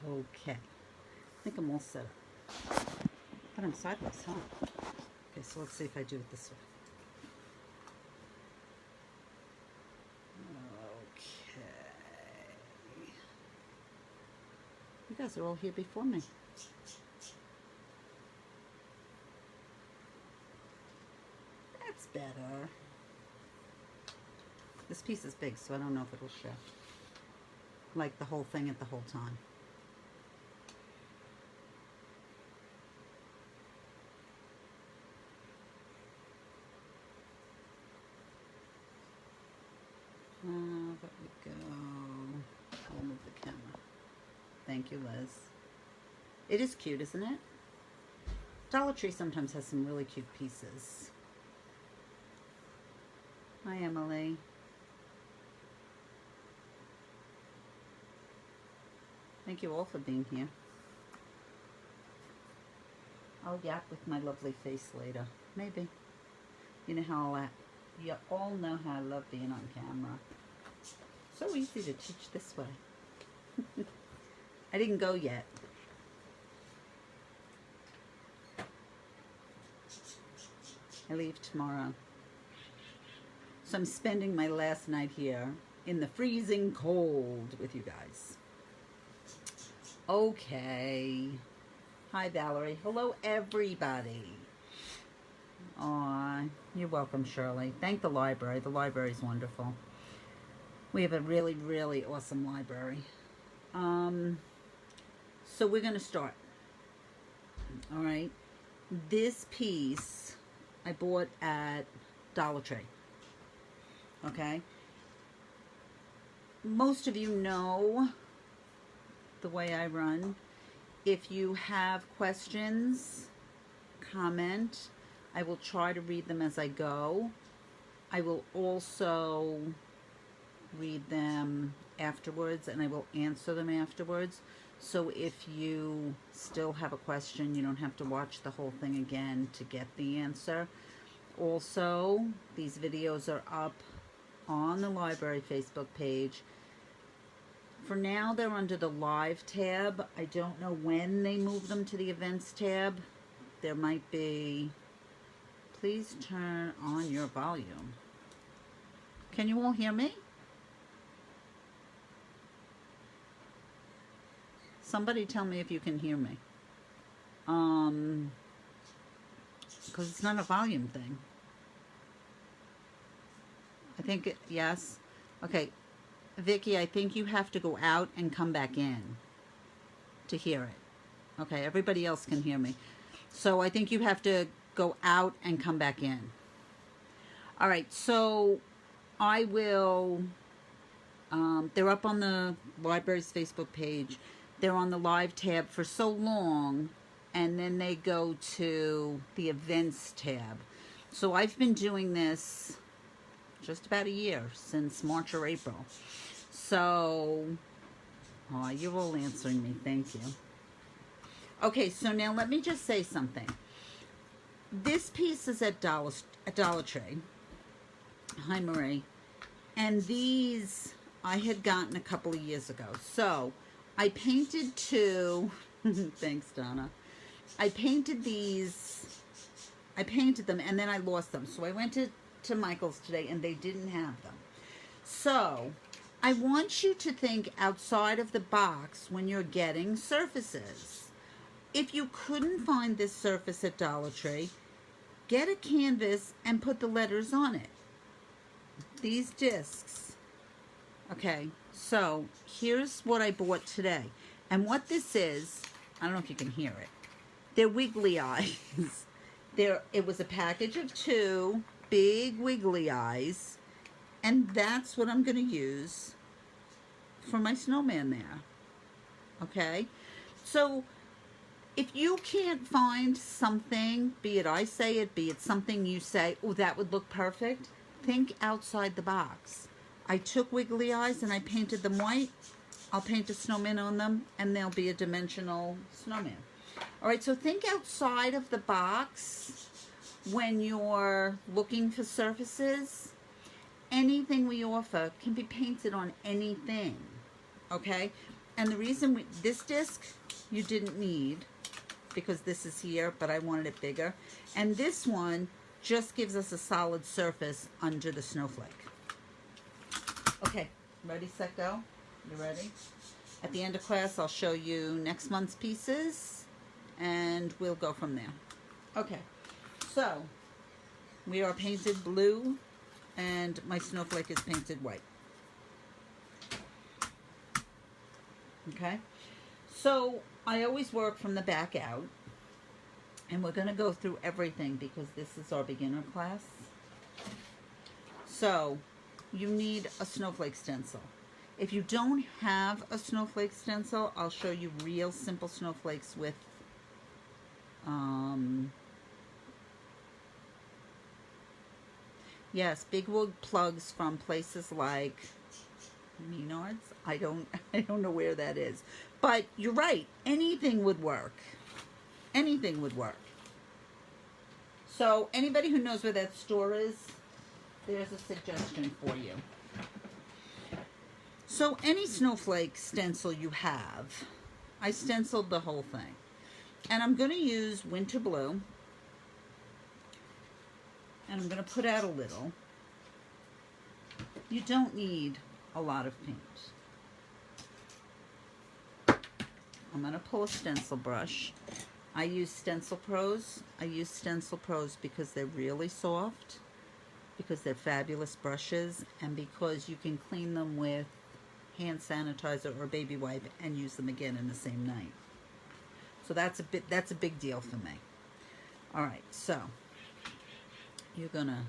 Okay, I think I'm all set up. But I'm sideways, huh? Okay, so let's see if I do it this way. Okay. You guys are all here before me. That's better. This piece is big, so I don't know if it'll show. Like the whole thing at the whole time. There we go. I'll move the camera. Thank you, Liz. It is cute, isn't it? Dollar Tree sometimes has some really cute pieces. Hi, Emily. Thank you all for being here. I'll yap with my lovely face later. Maybe. You know how you all know how I love being on camera. So easy to teach this way. I didn't go yet. I leave tomorrow. So I'm spending my last night here in the freezing cold with you guys. Okay. Hi, Valerie. Hello, everybody. Aw, you're welcome, Shirley. Thank the library. The library's wonderful. We have a really, really awesome library. So we're going to start. All right. This piece I bought at Dollar Tree. Okay. Most of you know the way I run. If you have questions, comment. I will try to read them as I go. I will also read them afterwards, and I will answer them afterwards. So if you still have a question, you don't have to watch the whole thing again to get the answer. Also, these videos are up on the library Facebook page. For now, they're under the live tab. I don't know when they move them to the events tab. There might be... Please turn on your volume. Can you all hear me? Somebody tell me if you can hear me. Because it's not a volume thing. I think, yes. Okay. Vicky, I think you have to go out and come back in to hear it. Okay, everybody else can hear me. So I think you have to go out and come back in. All right, so I will, they're up on the library's Facebook page. They're on the live tab for so long, and then they go to the events tab. So I've been doing this just about a year, since March or April. So, oh, you're all answering me, thank you. Okay, so now let me just say something. This piece is at Dollar Tree. Hi, Marie. And these I had gotten a couple of years ago. So I painted two. Thanks, Donna. I painted these. I painted them and then I lost them. So I went to Michael's today and they didn't have them. So I want you to think outside of the box when you're getting surfaces. If you couldn't find this surface at Dollar Tree, get a canvas and put the letters on it. These discs. Okay, so here's what I bought today. And what this is, I don't know if you can hear it. They're wiggly eyes. It was a package of 2 big wiggly eyes. And that's what I'm going to use for my snowman there. Okay? So if you can't find something, be it I say it, be it something you say, oh, that would look perfect, think outside the box. I took wiggly eyes and I painted them white. I'll paint a snowman on them and they'll be a dimensional snowman. All right, so think outside of the box when you're looking for surfaces. Anything we offer can be painted on anything, okay? And the reason this disc you didn't need, because this is here, but I wanted it bigger. And this one just gives us a solid surface under the snowflake. Okay, ready, set, go? You ready? At the end of class, I'll show you next month's pieces, and we'll go from there. Okay, so we are painted blue, and my snowflake is painted white. Okay, so I always work from the back out, and we're going to go through everything because this is our beginner class. So you need a snowflake stencil. If you don't have a snowflake stencil, I'll show you real simple snowflakes with yes, big wood plugs from places like Menards. I don't know where that is. But you're right, anything would work. Anything would work. So anybody who knows where that store is, there's a suggestion for you. So any snowflake stencil you have, I stenciled the whole thing. And I'm going to use winter blue. And I'm going to put out a little. You don't need a lot of paint. I'm going to pull a stencil brush. I use Stencil Pros. I use Stencil Pros because they're really soft, because they're fabulous brushes, and because you can clean them with hand sanitizer or baby wipe and use them again in the same night. So that's a big deal for me. All right, so you're gonna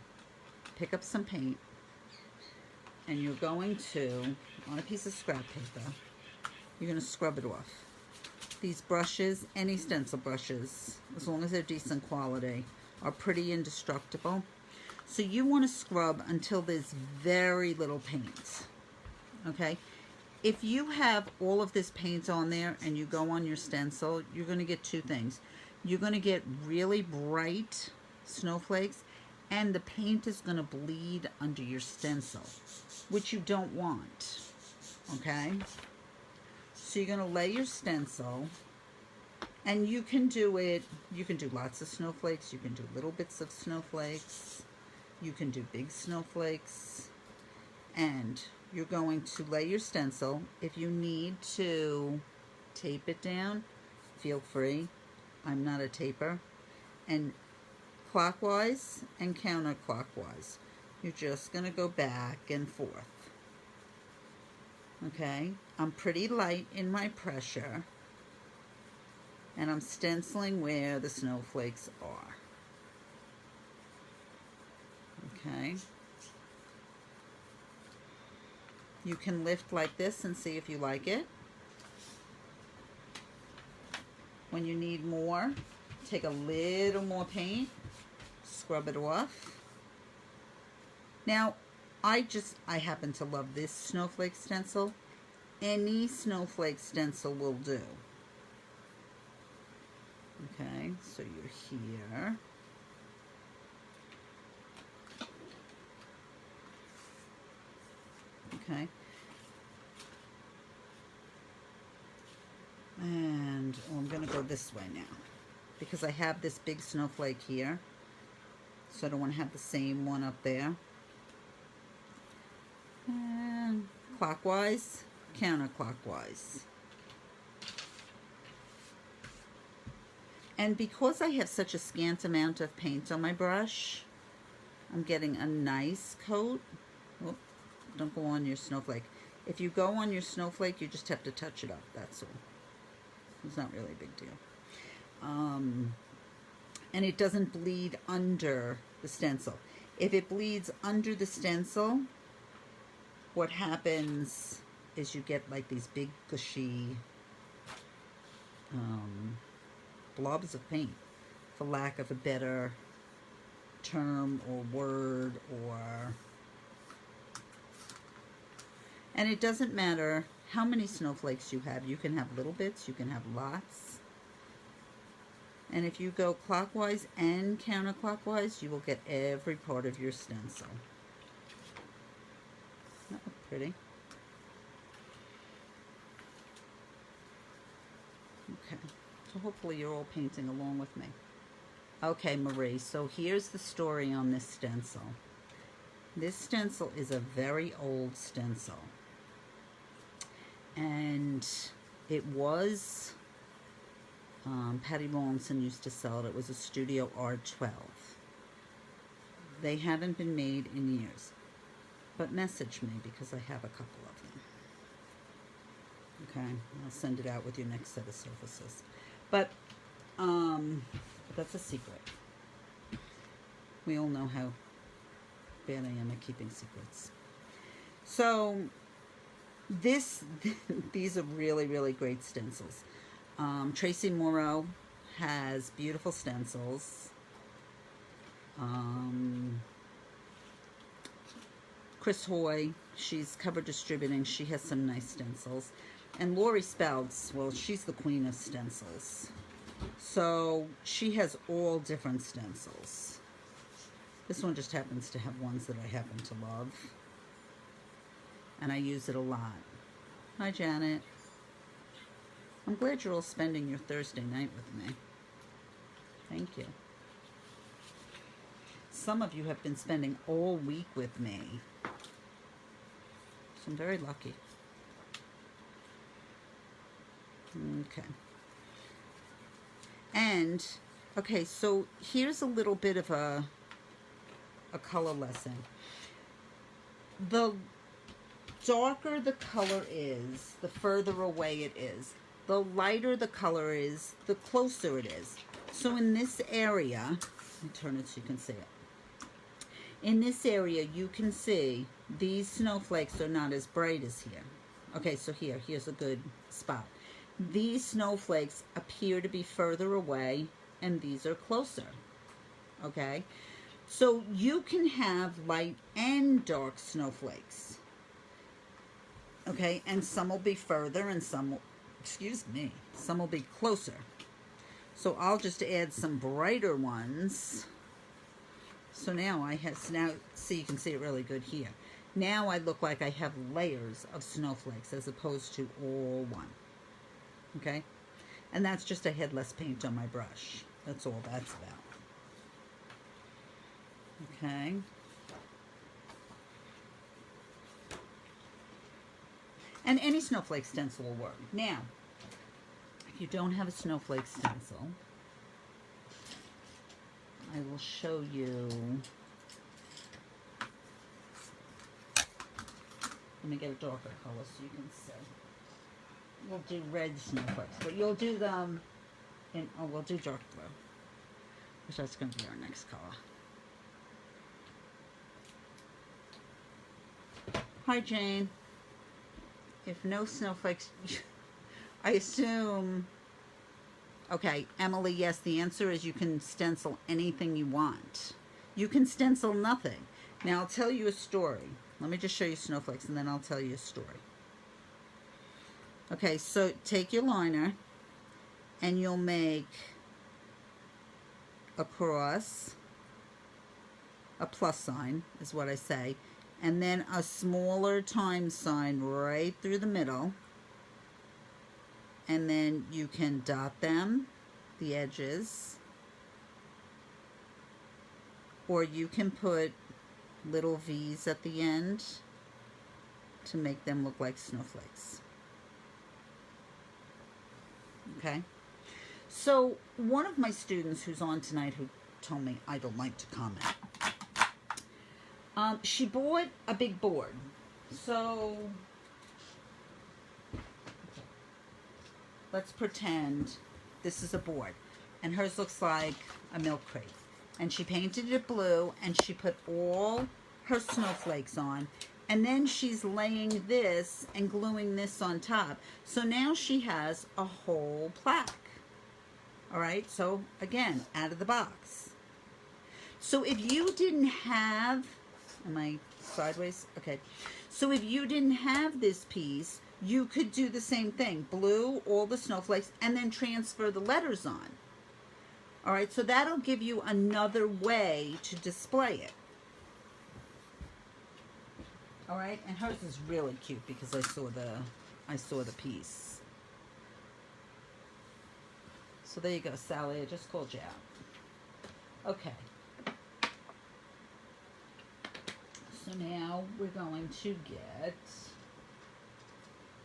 pick up some paint, and you're going to, on a piece of scrap paper, you're gonna scrub it off. These brushes, any stencil brushes, as long as they're decent quality, are pretty indestructible. So you want to scrub until there's very little paint. Okay? If you have all of this paint on there and you go on your stencil, you're going to get two things. You're going to get really bright snowflakes, and the paint is going to bleed under your stencil, which you don't want. Okay? So you're going to lay your stencil, and you can do lots of snowflakes, you can do little bits of snowflakes, you can do big snowflakes, and you're going to lay your stencil. If you need to tape it down, feel free. I'm not a taper. And clockwise and counterclockwise. You're just going to go back and forth. Okay, I'm pretty light in my pressure, and I'm stenciling where the snowflakes are. Okay, you can lift like this and see if you like it. When you need more, take a little more paint, scrub it off. Now, I happen to love this snowflake stencil. Any snowflake stencil will do. Okay, so you're here. Okay. And I'm going to go this way now, because I have this big snowflake here. So I don't want to have the same one up there. And clockwise, counterclockwise. And because I have such a scant amount of paint on my brush, I'm getting a nice coat. Whoop, don't go on your snowflake. If you go on your snowflake, you just have to touch it up, that's all. It's not really a big deal. And it doesn't bleed under the stencil. If it bleeds under the stencil, what happens is you get like these big gushy blobs of paint, for lack of a better term or word, or... And it doesn't matter how many snowflakes you have. You can have little bits, you can have lots. And if you go clockwise and counterclockwise, you will get every part of your stencil. That look pretty. Okay, so hopefully you're all painting along with me. Okay, Marie, so here's the story on this stencil. This stencil is a very old stencil. And it was, Patty Rawlinson used to sell it. It was a Studio R12. They haven't been made in years. But message me because I have a couple of them. Okay, I'll send it out with your next set of surfaces. But that's a secret. We all know how bad I am at keeping secrets. So these are really, really great stencils. Tracy Morrow has beautiful stencils. Chris Hoy, she's Cover Distributing. She has some nice stencils. And Lori Spouts, well, she's the queen of stencils. So she has all different stencils. This one just happens to have ones that I happen to love. And I use it a lot. Hi, Janet. I'm glad you're all spending your Thursday night with me. Thank you. Some of you have been spending all week with me. So I'm very lucky. Okay. And, okay, so here's a little bit of a color lesson. The darker the color is, the further away it is. The lighter the color is, the closer it is. So in this area, let me turn it so you can see it. In this area, you can see these snowflakes are not as bright as here. Okay, so here's a good spot. These snowflakes appear to be further away, and these are closer. Okay? So you can have light and dark snowflakes. Okay, and some will be further and some will, some will be closer. So I'll just add some brighter ones. So now I have, see, you can see it really good here. Now I look like I have layers of snowflakes as opposed to all one. Okay? And that's just I had less paint on my brush. That's all that's about. Okay? And any snowflake stencil will work. Now, if you don't have a snowflake stencil, I will show you. Let me get a darker color so you can see. We'll do red snowflakes, but you'll do them in, oh, we'll do dark blue, which that's going to be our next color. Hi, Jane. If no snowflakes, I assume, okay, Emily, yes, the answer is you can stencil anything you want. You can stencil nothing. Now, I'll tell you a story. Let me just show you snowflakes, and then I'll tell you a story. Okay, so take your liner, and you'll make a cross, a plus sign, is what I say, and then a smaller times sign right through the middle, and then you can dot them, the edges, or you can put little V's at the end to make them look like snowflakes. Okay? So, one of my students who's on tonight who told me I don't like to comment, she bought a big board. So, let's pretend this is a board. And hers looks like a milk crate. And she painted it blue, and she put all her snowflakes on. And then she's laying this and gluing this on top. So now she has a whole plaque. All right, so again, out of the box. So if you didn't have, am I sideways? Okay. So if you didn't have this piece, you could do the same thing. Blue, all the snowflakes, and then transfer the letters on. All right, so that'll give you another way to display it. All right, and hers is really cute because I saw the piece. So there you go, Sally. I just called you out. Okay. So now we're going to get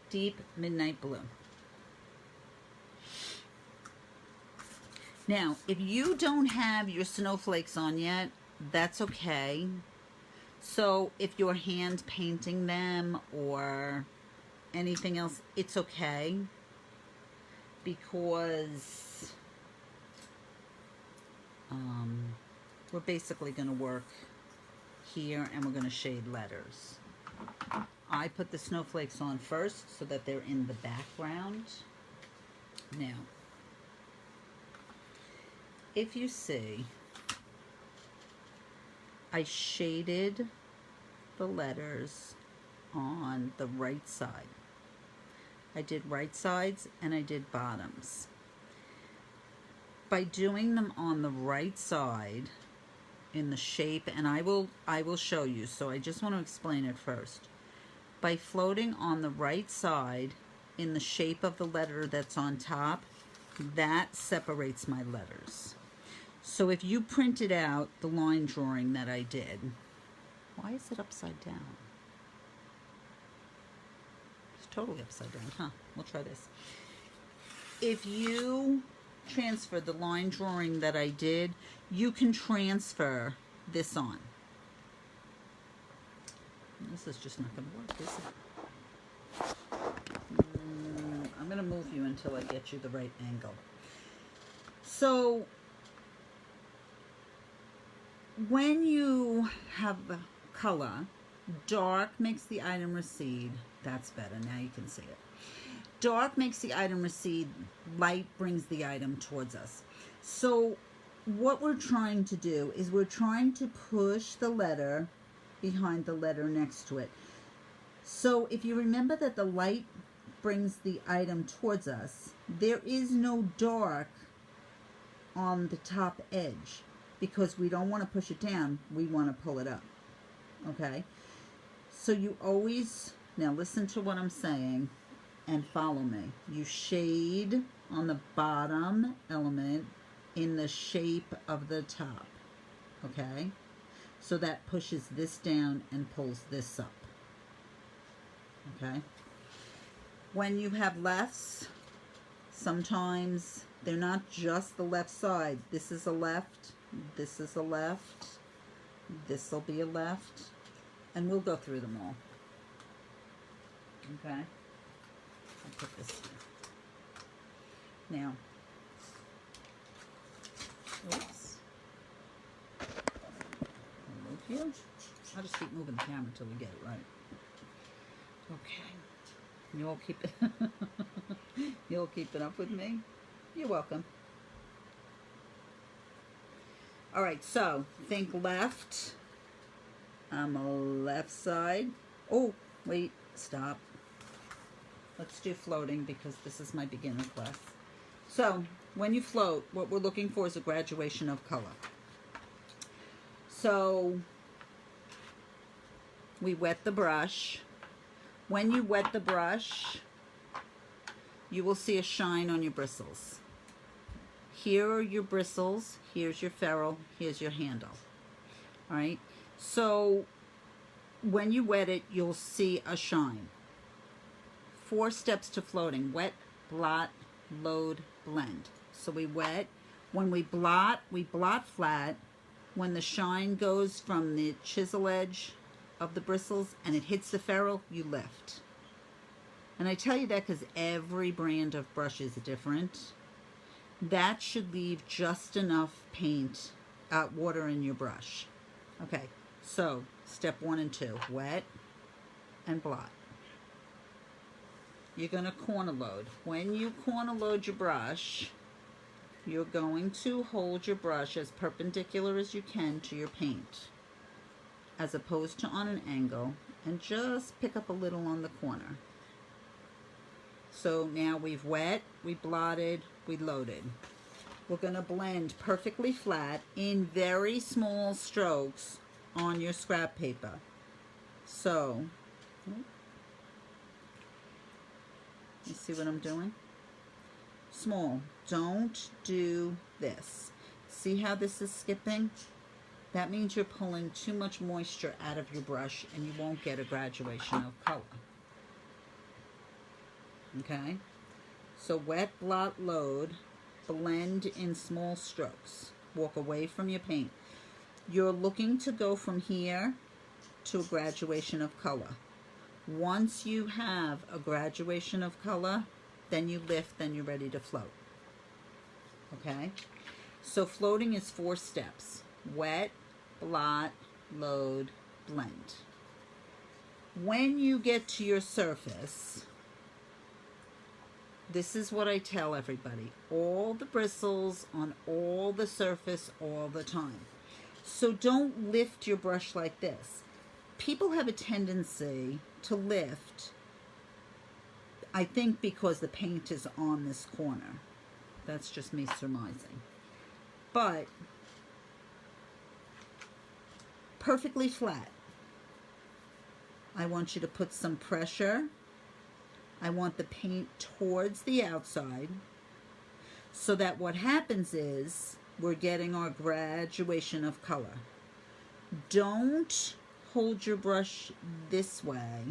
deep midnight blue. Now, if you don't have your snowflakes on yet, that's okay. So if you're hand painting them or anything else, it's okay. Because we're basically going to work here and we're going to shade letters. I put the snowflakes on first so that they're in the background. Now, if you see, I shaded the letters on the right side. I did right sides and I did bottoms. By doing them on the right side in the shape, and I will show you, so I just want to explain it first. By floating on the right side in the shape of the letter that's on top, that separates my letters. So if you printed out the line drawing that I did, why is it upside down? It's totally upside down, huh? We'll try this. If you transfer the line drawing that I did, you can transfer this on. This is just not going to work, is it? I'm going to move you until I get you the right angle. So when you have the color, dark makes the item recede. That's better. Now you can see it. Dark makes the item recede. Light brings the item towards us. So what we're trying to do is we're trying to push the letter behind the letter next to it. So if you remember that the light brings the item towards us, there is no dark on the top edge because we don't want to push it down. We want to pull it up. Okay? So you always, now listen to what I'm saying and follow me. You shade on the bottom element in the shape of the top. Okay? So that pushes this down and pulls this up. Okay? When you have lefts, sometimes they're not just the left side. This is a left, this is a left, this will be a left, and we'll go through them all. Okay? I'll put this here. Now, oops. You. I'll just keep moving the camera until we get it right. Okay. You all keep it you all keeping up with me? You're welcome. Alright, so think left. I'm a left side. Oh, wait, stop. Let's do floating because this is my beginner class. So, when you float, what we're looking for is a graduation of color. So, we wet the brush. When you wet the brush, you will see a shine on your bristles. Here are your bristles, here's your ferrule, here's your handle. Alright, so when you wet it, you'll see a shine. 4 steps to floating: wet, blot, load, blend. So we wet. When we blot flat. When the shine goes from the chisel edge of the bristles and it hits the ferrule, you lift. And I tell you that because every brand of brush is different. That should leave just enough paint, water in your brush. Okay, so step 1 and 2, wet and blot. You're going to corner load. When you corner load your brush, you're going to hold your brush as perpendicular as you can to your paint, as opposed to on an angle, and just pick up a little on the corner. So now we've wet, we blotted, we loaded. We're going to blend perfectly flat in very small strokes on your scrap paper. So, you see what I'm doing? small. Don't do this. See how this is skipping? That means you're pulling too much moisture out of your brush and you won't get a graduation of color. Okay? So wet, blot, load, blend in small strokes. Walk away from your paint. You're looking to go from here to a graduation of color. Once you have a graduation of color, then you lift, then you're ready to float. Okay? So floating is 4 steps. Wet, blot, load, blend. When you get to your surface, this is what I tell everybody. All the bristles on all the surface all the time. So don't lift your brush like this. People have a tendency to lift, I think because the paint is on this corner. That's just me surmising. But perfectly flat. I want you to put some pressure. I want the paint towards the outside so that what happens is we're getting our graduation of color. Don't hold your brush this way,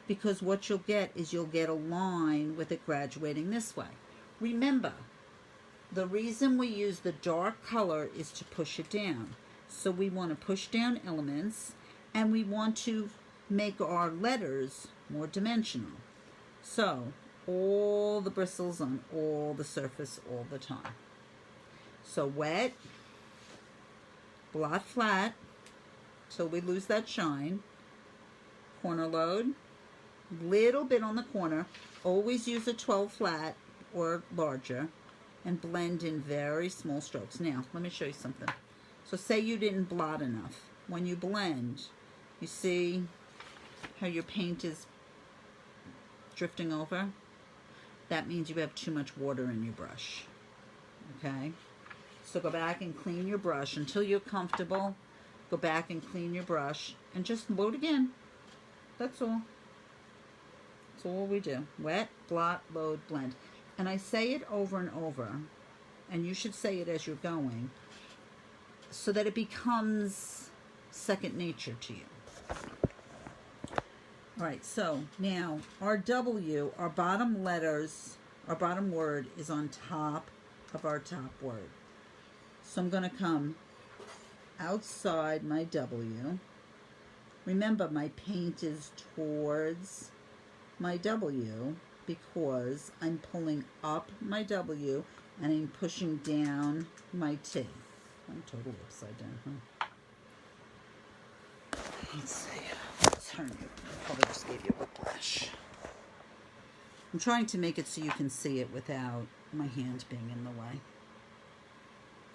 because what you'll get is you'll get a line with it graduating this way. Remember, the reason we use the dark color is to push it down. So we want to push down elements and we want to make our letters more dimensional. So all the bristles on all the surface all the time. So wet, blot flat till we lose that shine, corner load, little bit on the corner, always use a 12 flat or larger, and blend in very small strokes. Now let me show you something. So say you didn't blot enough. When you blend, you see how your paint is drifting over? That means you have too much water in your brush. Okay? So go back and clean your brush until you're comfortable. Go back and clean your brush and just load again. That's all. That's all we do. Wet, blot, load, blend. And I say it over and over, and you should say it as you're going, so that it becomes second nature to you. All right, so now our W, our bottom letters, our bottom word is on top of our top word. So I'm going to come outside my W. Remember, my paint is towards my W because I'm pulling up my W and I'm pushing down my T. I'm totally upside down, huh? Let's see. Let's turn you. I probably just gave you a whiplash. I'm trying to make it so you can see it without my hand being in the way.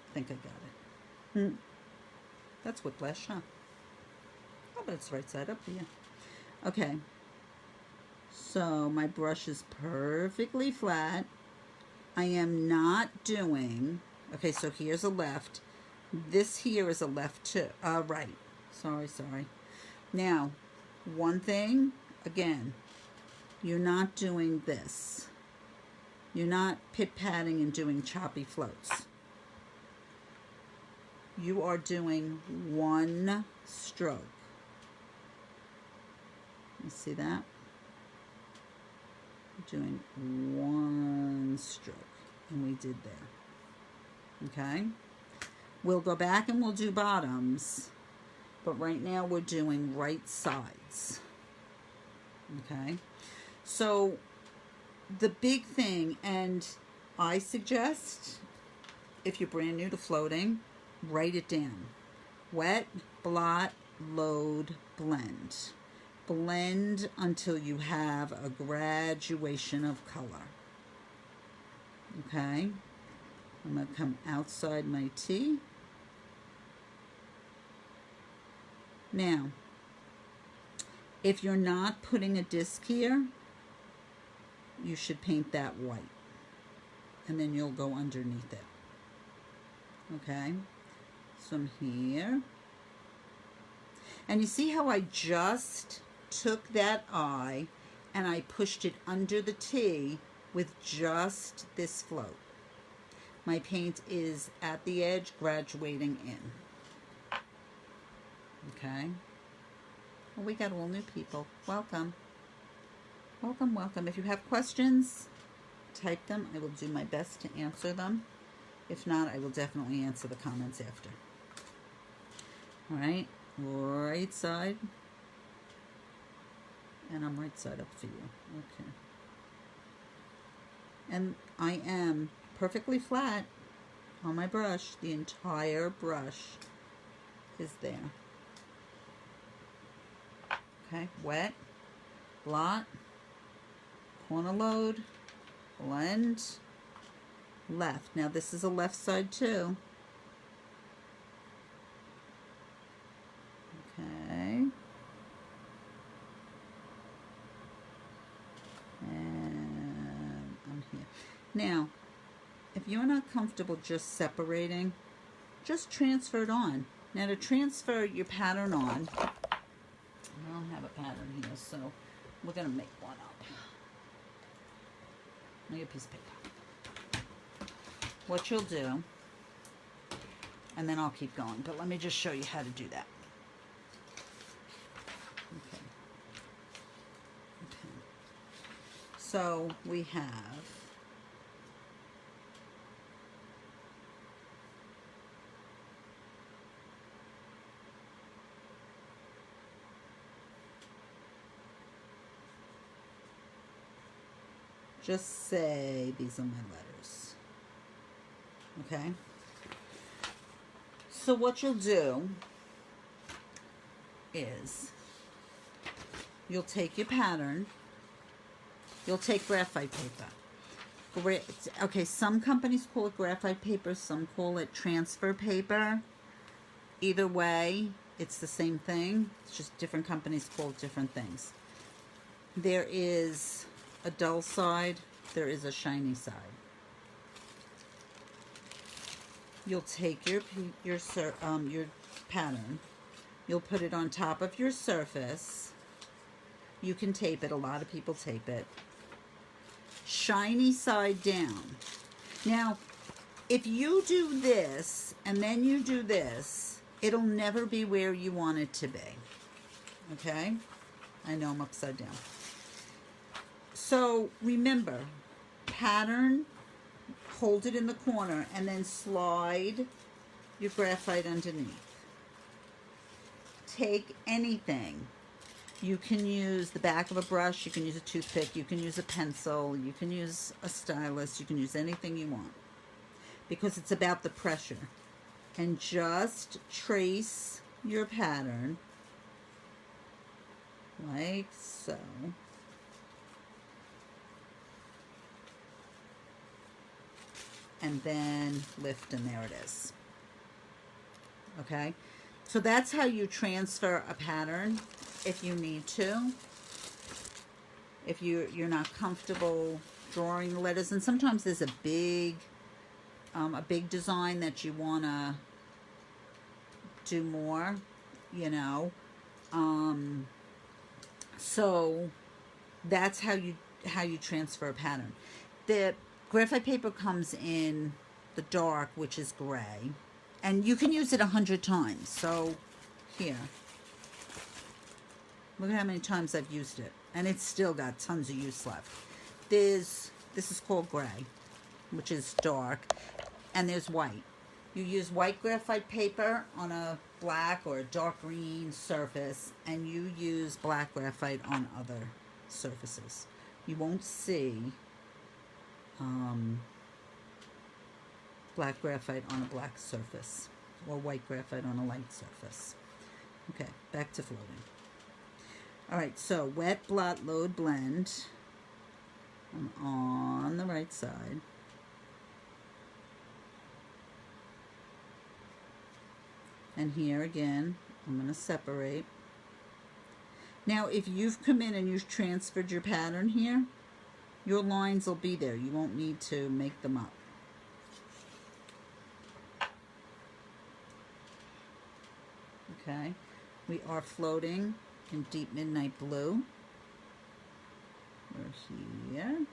I think I got it. That's whiplash, huh? Oh, but it's right side up, yeah. Okay. So my brush is perfectly flat. I am not doing, okay, so here's a left. This here is a left too, right. Sorry. Now, one thing, again, you're not doing this. You're not pit-patting and doing choppy floats. You are doing one stroke. You see that? Doing one stroke, and we did there. Okay? We'll go back and we'll do bottoms, but right now we're doing right sides. Okay? So the big thing, and I suggest, if you're brand new to floating, write it down. Wet, blot, load, blend. Blend until you have a graduation of color. Okay? I'm going to come outside my T. Now, if you're not putting a disc here, you should paint that white. And then you'll go underneath it. Okay? So I'm here. And you see how I just took that I and I pushed it under the T with just this float. My paint is at the edge, graduating in. Okay. Well, we got all new people. Welcome. Welcome, welcome. If you have questions, type them. I will do my best to answer them. If not, I will definitely answer the comments after. All right. Right side. And I'm right side up for you. Okay. And I am perfectly flat on my brush. The entire brush is there. Okay, wet, blot, corner load, blend, left. Now this is a left side too. Okay. And I'm here. Now, if you're not comfortable just separating, just transfer it on. Now to transfer your pattern on, I don't have a pattern here, so we're going to make one up. Make a piece of paper. What you'll do, and then I'll keep going, but let me just show you how to do that. Okay. Okay. So we have just say these are my letters. Okay? So what you'll do is you'll take your pattern, you'll take graphite paper. Okay, some companies call it graphite paper, some call it transfer paper. Either way, it's the same thing. It's just different companies call it different things. There is a dull side, there is a shiny side. You'll take your pattern, you'll put it on top of your surface. You can tape it, a lot of people tape it. Shiny side down. Now, if you do this and then you do this, it'll never be where you want it to be. Okay? I know I'm upside down. So remember, pattern, hold it in the corner, and then slide your graphite underneath. Take anything. You can use the back of a brush, you can use a toothpick, you can use a pencil, you can use a stylus, you can use anything you want. Because it's about the pressure. And just trace your pattern like so. And then lift, and there it is. Okay? So that's how you transfer a pattern if you need to. If you're not comfortable drawing the letters. And sometimes there's a big design that you want to do more, you know. So that's how you transfer a pattern. The graphite paper comes in the dark, which is gray, and you can use it 100 times. So here, look at how many times I've used it, and it's still got tons of use left. This is called gray, which is dark, and there's white. You use white graphite paper on a black or a dark green surface, and you use black graphite on other surfaces. You won't see black graphite on a black surface or white graphite on a light surface. Okay, back to floating. All right, so wet, blot, load, blend. I'm on the right side. And here again, I'm going to separate. Now, if you've come in and you've transferred your pattern here, your lines will be there. You won't need to make them up. Okay, we are floating in deep midnight blue. We're here.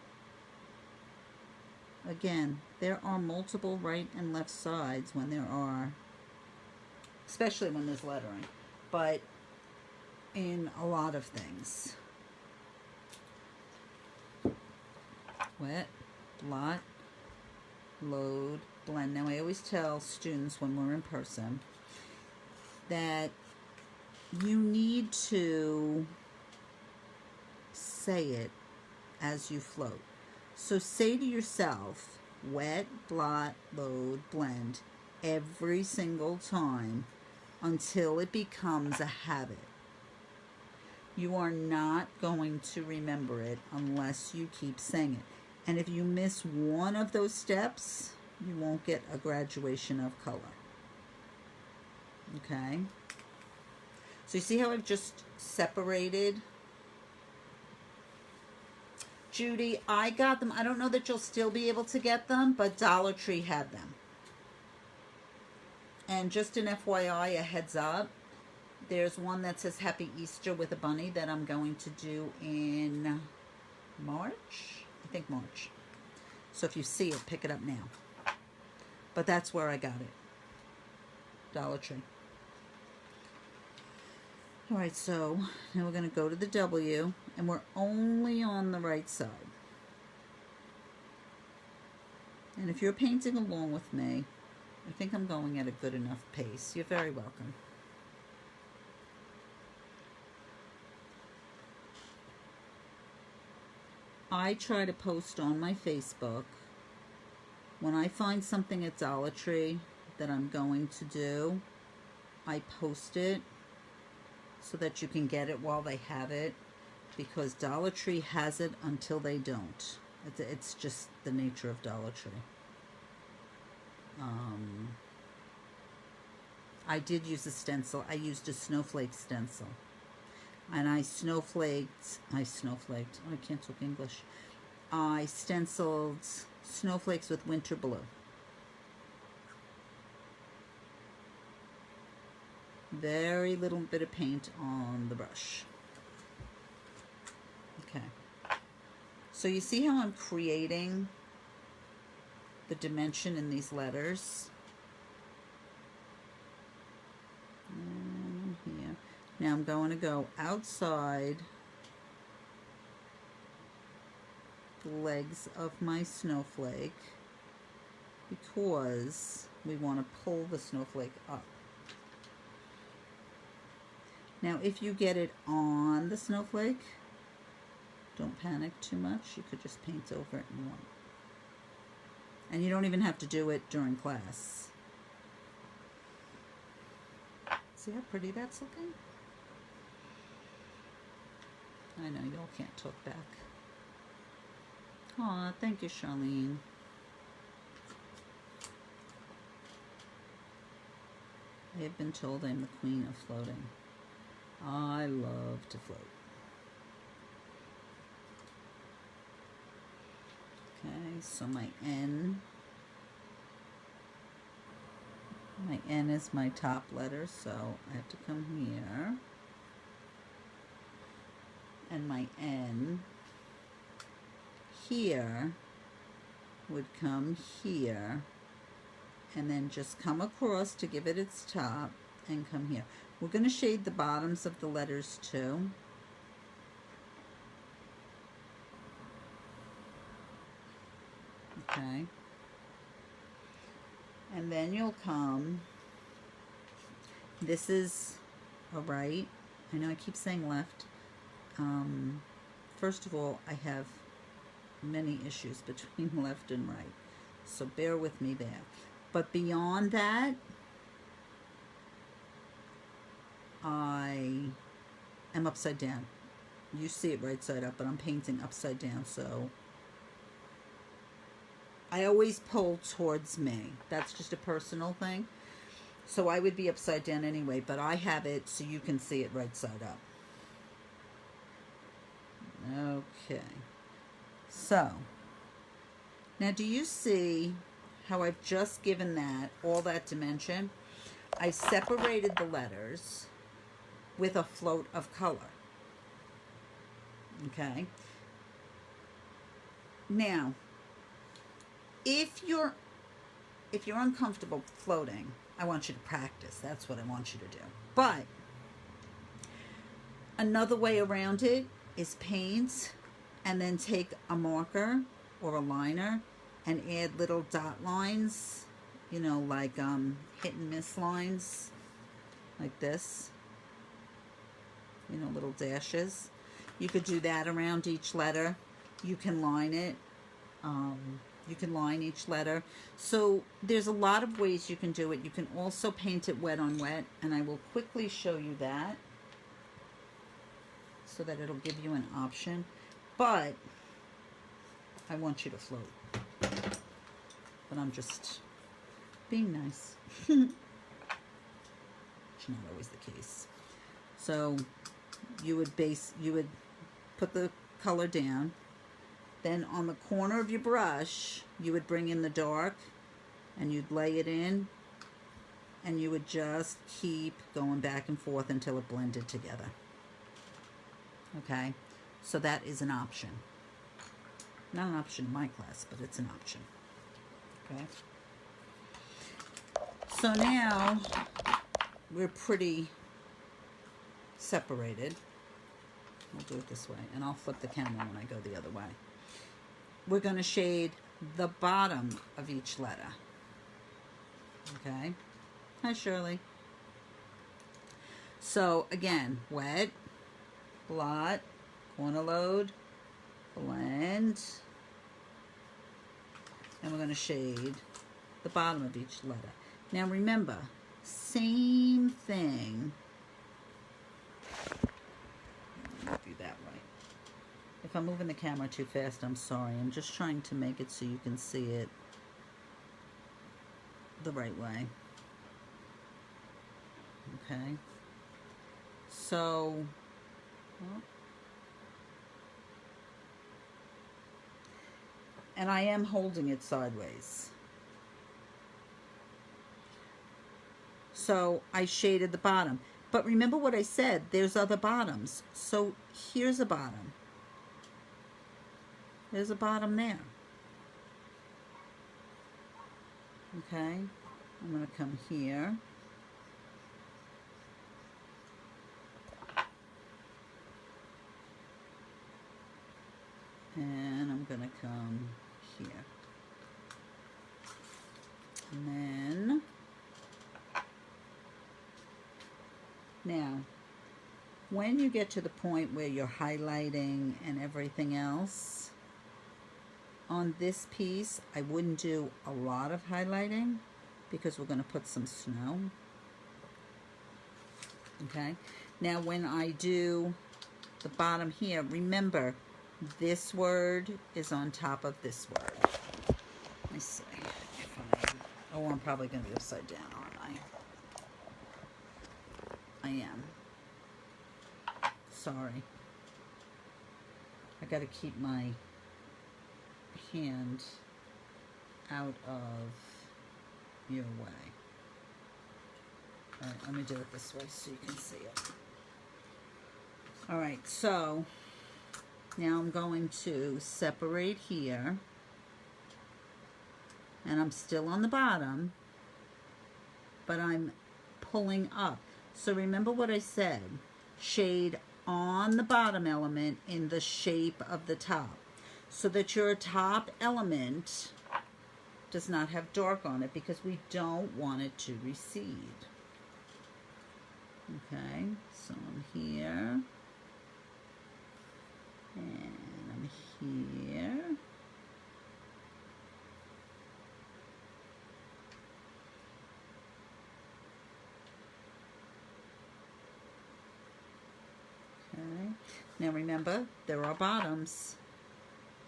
Again, there are multiple right and left sides when there are, especially when there's lettering, but in a lot of things. Wet, blot, load, blend. Now, I always tell students when we're in person that you need to say it as you float. So say to yourself, wet, blot, load, blend, every single time until it becomes a habit. You are not going to remember it unless you keep saying it. And if you miss one of those steps, you won't get a graduation of color. Okay? So you see how I've just separated? Judy, I got them. I don't know that you'll still be able to get them, but Dollar Tree had them. And just an FYI, a heads up, there's one that says Happy Easter with a bunny that I'm going to do in March. I think March. So if you see it, pick it up now. But that's where I got it. Dollar Tree. All right, so now we're going to go to the W, and we're only on the right side. And if you're painting along with me, I think I'm going at a good enough pace. You're very welcome. I try to post on my Facebook when I find something at Dollar Tree that I'm going to do. I post it so that you can get it while they have it, because Dollar Tree has it until they don't. It's just the nature of Dollar Tree. I did use a stencil. I used a Snowflake stencil. And I snowflaked, oh, I can't talk English. I stenciled snowflakes with winter blue. Very little bit of paint on the brush. Okay. So you see how I'm creating the dimension in these letters? Here. Now I'm going to go outside the legs of my snowflake because we want to pull the snowflake up. Now if you get it on the snowflake, don't panic too much. You could just paint over it and one. And you don't even have to do it during class. See how pretty that's looking? I know y'all can't talk back. Aw, thank you, Charlene. I have been told I'm the queen of floating. I love to float. Okay, so my N is my top letter, so I have to come here. And my N here would come here, and then just come across to give it its top and come here. We're going to shade the bottoms of the letters too. Okay. And then you'll come, this is a right. I know I keep saying left. First of all, I have many issues between left and right, so bear with me there. But beyond that, I am upside down. You see it right side up, but I'm painting upside down, so I always pull towards me. That's just a personal thing. So I would be upside down anyway, but I have it so you can see it right side up. Okay. So, now do you see how I've just given that, all that dimension? I separated the letters with a float of color. Okay. Now, If you're uncomfortable floating, I want you to practice. That's what I want you to do. But another way around it is paint and then take a marker or a liner and add little dot lines, you know, like hit and miss lines like this, you know, little dashes. You could do that around each letter. You can line it. You can line each letter. So there's a lot of ways you can do it. You can also paint it wet on wet, and I will quickly show you that so that it'll give you an option. But I want you to float. But I'm just being nice. Which is not always the case. So you would put the color down. Then on the corner of your brush, you would bring in the dark and you'd lay it in, and you would just keep going back and forth until it blended together. Okay, so that is an option. Not an option in my class, but it's an option. Okay. So now we're pretty separated. We'll do it this way, and I'll flip the camera when I go the other way. We're going to shade the bottom of each letter. Okay. Hi, Shirley. So again, wet, blot, corner load, blend, and we're going to shade the bottom of each letter. Now remember, same thing. Do that way. If I'm moving the camera too fast, I'm sorry. I'm just trying to make it so you can see it the right way. Okay. So, well, and I am holding it sideways. So I shaded the bottom. But remember what I said, there's other bottoms. So here's a bottom. There's a bottom there. Okay, I'm going to come here. And I'm going to come here. And then, now, when you get to the point where you're highlighting and everything else, on this piece, I wouldn't do a lot of highlighting because we're going to put some snow. Okay, now when I do the bottom here, remember, this word is on top of this word. Let me see if I'm probably going to be upside down, aren't I? I am. Sorry. I got to keep my hand out of your way. All right, let me do it this way so you can see it. All right, so now I'm going to separate here, and I'm still on the bottom, but I'm pulling up. So remember what I said, shade on the bottom element in the shape of the top, so that your top element does not have dark on it, because we don't want it to recede. Okay, so I'm here, and I'm here. Okay, now remember, there are bottoms.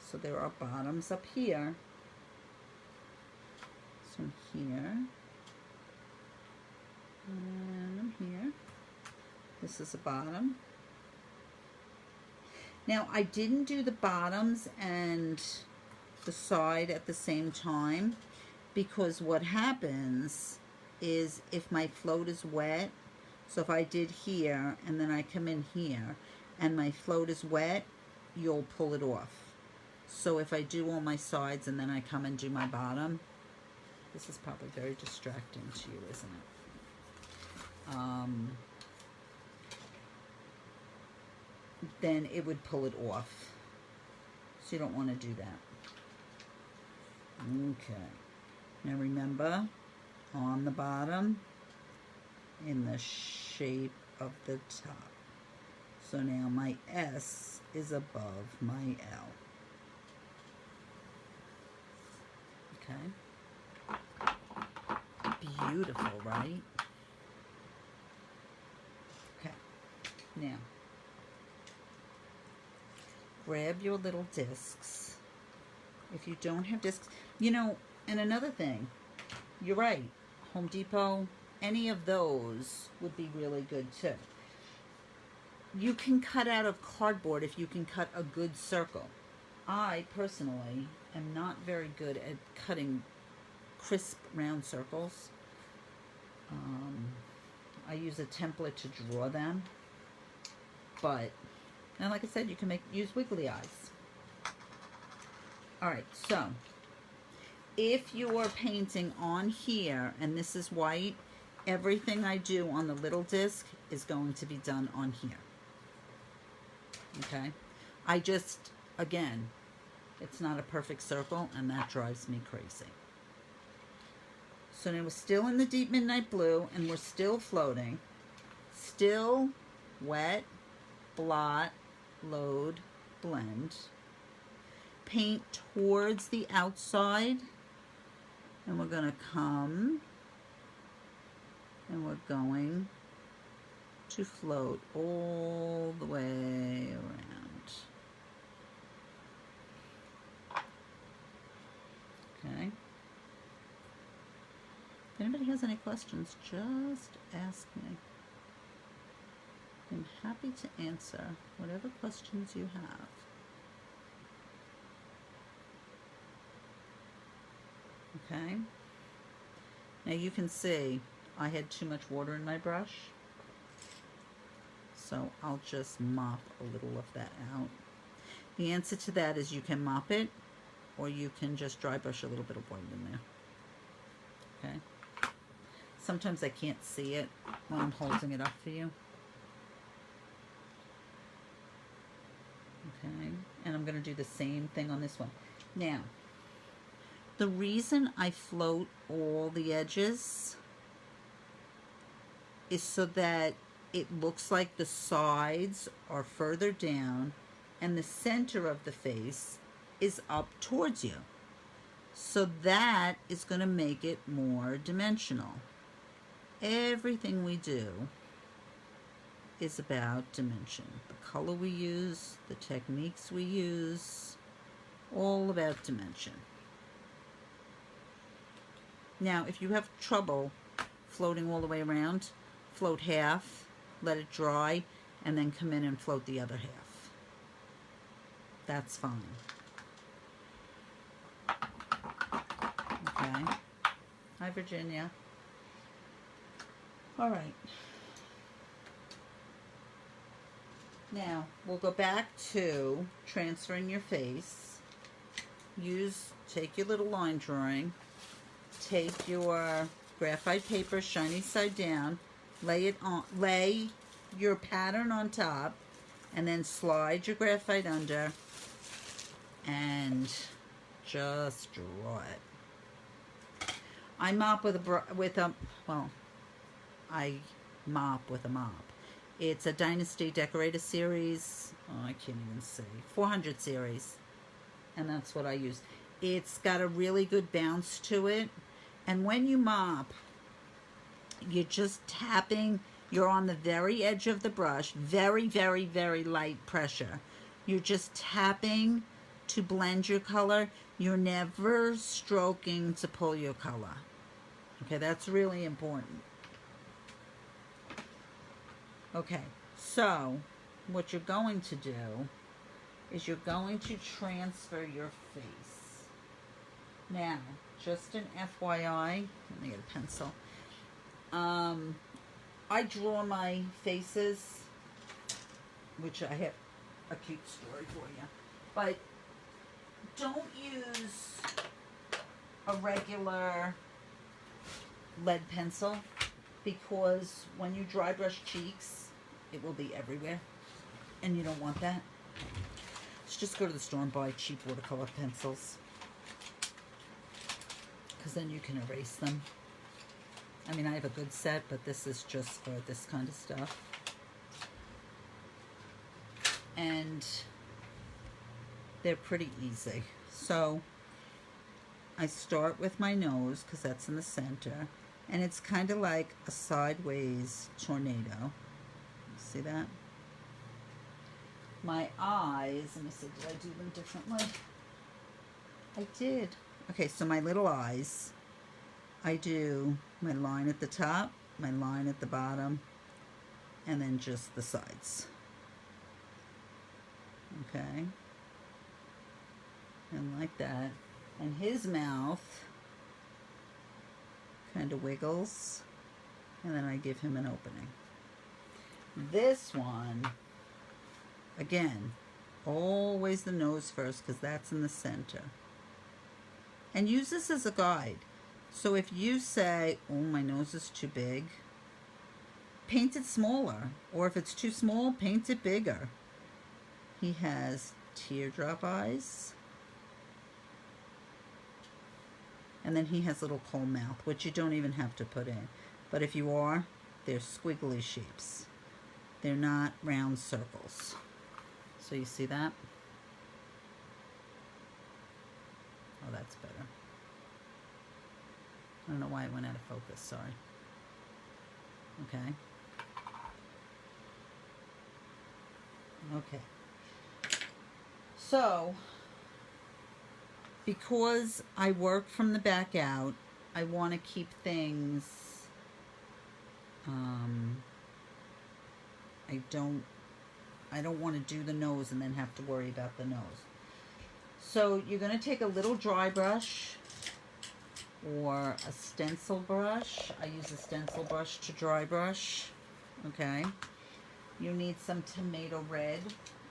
So there are bottoms up here. So I'm here. And I'm here. This is a bottom. Now I didn't do the bottoms and the side at the same time, because what happens is if my float is wet, so if I did here and then I come in here and my float is wet, you'll pull it off. So if I do all my sides and then I come and do my bottom, this is probably very distracting to you, isn't it? Then it would pull it off. So you don't want to do that. Okay. Now remember, on the bottom, in the shape of the top. So now my S is above my L. Okay. Beautiful, right? Okay. Now, grab your little discs. If you don't have discs, you know, and another thing, you're right, Home Depot, any of those would be really good too. You can cut out of cardboard if you can cut a good circle. I personally am not very good at cutting crisp round circles. I use a template to draw them, but, and like I said, you can use wiggly eyes. All right, so if you are painting on here and this is white, everything I do on the little disc is going to be done on here. Okay? I just, again, it's not a perfect circle and that drives me crazy. So now we're still in the deep midnight blue and we're still floating. Still wet, blot, load, blend. Paint towards the outside. And we're going to come and we're going to float all the way around. Okay. If anybody has any questions, just ask me. I'm happy to answer whatever questions you have. Okay. Now you can see I had too much water in my brush. So I'll just mop a little of that out. The answer to that is you can mop it or you can just dry brush a little bit of white in there. Okay. Sometimes I can't see it when I'm holding it up for you. Okay. And I'm going to do the same thing on this one. Now, the reason I float all the edges is so that it looks like the sides are further down and the center of the face is up towards you. So that is going to make it more dimensional. Everything we do is about dimension. The color we use, the techniques we use, all about dimension. Now, if you have trouble floating all the way around, float half, let it dry, and then come in and float the other half. That's fine. Okay. Hi, Virginia. All right. Now, we'll go back to transferring your face. Take your little line drawing. Take your graphite paper, shiny side down, lay your pattern on top, and then slide your graphite under and just draw it. I mop with a mop. It's a Dynasty Decorator series. Oh, I can't even see. 400 series. And that's what I use. It's got a really good bounce to it. And when you mop, you're just tapping. You're on the very edge of the brush. Very, very, very light pressure. You're just tapping to blend your color. You're never stroking to pull your color. Okay, that's really important. Okay, so what you're going to do is you're going to transfer your face. Now, just an FYI, let me get a pencil. I draw my faces, which I have a cute story for you. But don't use a regular lead pencil, because when you dry brush cheeks, it will be everywhere, and you don't want that. Let's just go to the store and buy cheap watercolor pencils, because then you can erase them. I mean, I have a good set, but this is just for this kind of stuff. And they're pretty easy. So I start with my nose, because that's in the center, and it's kind of like a sideways tornado. See that? My eyes, let me see, did I do them differently? I did. Okay, so my little eyes, I do my line at the top, my line at the bottom, and then just the sides. Okay. And like that. And his mouth kind of wiggles, and then I give him an opening. This one, again, always the nose first, because that's in the center. And use this as a guide. So if you say, oh, my nose is too big, paint it smaller. Or if it's too small, paint it bigger. He has teardrop eyes. And then he has little coal mouth, which you don't even have to put in. But if you are, they're squiggly shapes. They're not round circles. So you see that? Oh, that's better. I don't know why it went out of focus, sorry. Okay. Okay. So, because I work from the back out, I want to keep things, I don't want to do the nose and then have to worry about the nose. So you're going to take a little dry brush or a stencil brush. I use a stencil brush to dry brush. Okay. You need some tomato red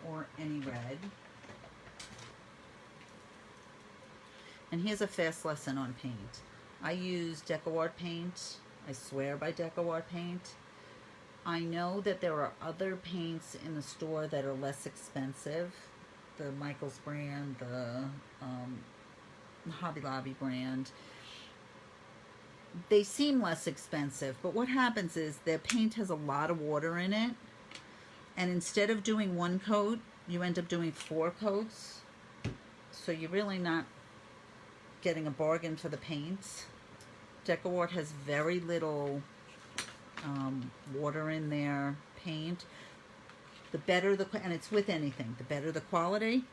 or any red. And here's a fast lesson on paint. I use DecoArt paint. I swear by DecoArt paint. I know that there are other paints in the store that are less expensive. The Michaels brand, the Hobby Lobby brand. They seem less expensive, but what happens is their paint has a lot of water in it. And instead of doing one coat, you end up doing 4 coats. So you're really not getting a bargain for the paint. DecoArt has very little water in their paint. The better the, and it's with anything, the better the quality,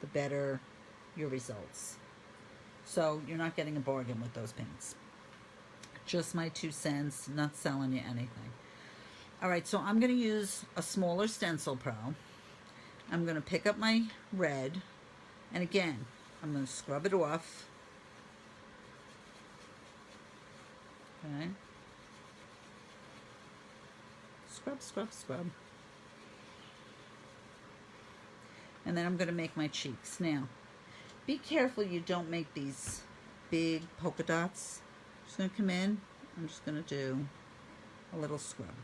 the better your results. So you're not getting a bargain with those paints. Just my 2 cents, not selling you anything. All right, so I'm going to use a smaller Stencil Pro. I'm going to pick up my red, and again, I'm going to scrub it off. Okay. Scrub, scrub, scrub. And then I'm going to make my cheeks. Now, be careful you don't make these big polka dots. I'm just going to come in. I'm just going to do a little scrub.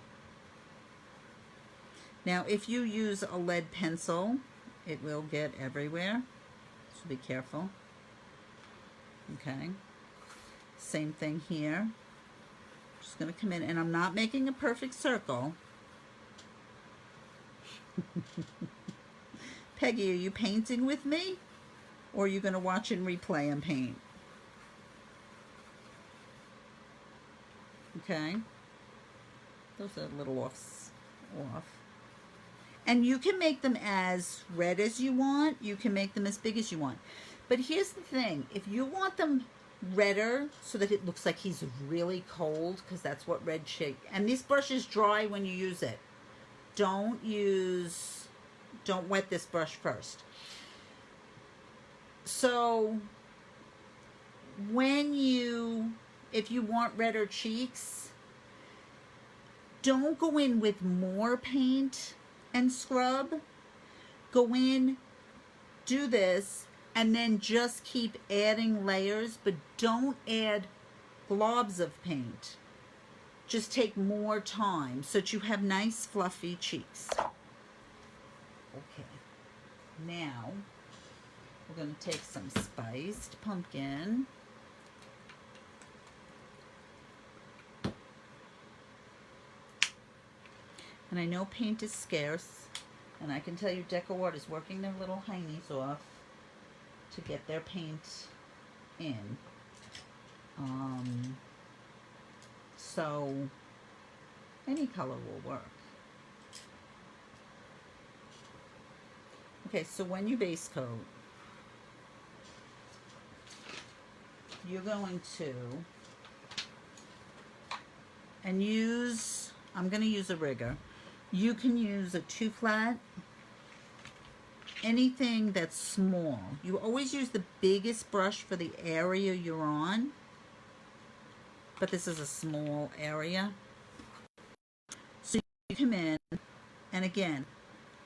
Now, if you use a lead pencil, it will get everywhere. So be careful. Okay. Same thing here. Just going to come in, and I'm not making a perfect circle. Peggy, are you painting with me? Or are you going to watch and replay and paint? Okay. Those are a little off. And you can make them as red as you want. You can make them as big as you want. But here's the thing. If you want them redder so that it looks like he's really cold, because that's what red shake. And this brush is dry when you use it. Don't wet this brush first. So if you want redder cheeks, don't go in with more paint and scrub. Go in, do this, And then just keep adding layers, but don't add globs of paint. Just take more time so that you have nice fluffy cheeks. Okay, now we're going to take some spiced pumpkin. And I know paint is scarce, and I can tell you DecoArt is working their little heinies off to get their paint in. So any color will work. Okay, so when you base coat, you're going to, and use, I'm going to use a rigger. You can use a 2-flat, anything that's small. You always use the biggest brush for the area you're on, but this is a small area. So you come in, and again,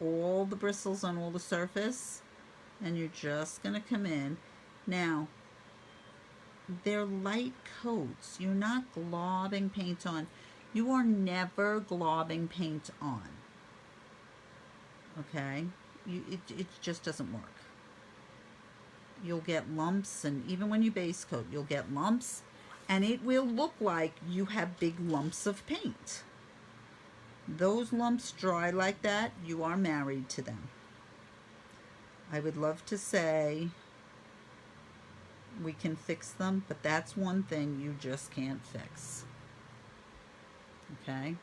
all the bristles on all the surface, and you're just going to come in. Now, they're light coats. You're not globbing paint on. You are never globbing paint on. Okay? It just doesn't work. You'll get lumps, and even when you base coat, you'll get lumps, and it will look like you have big lumps of paint. Those lumps dry like that, you are married to them. I would love to say we can fix them, but that's one thing you just can't fix. Okay?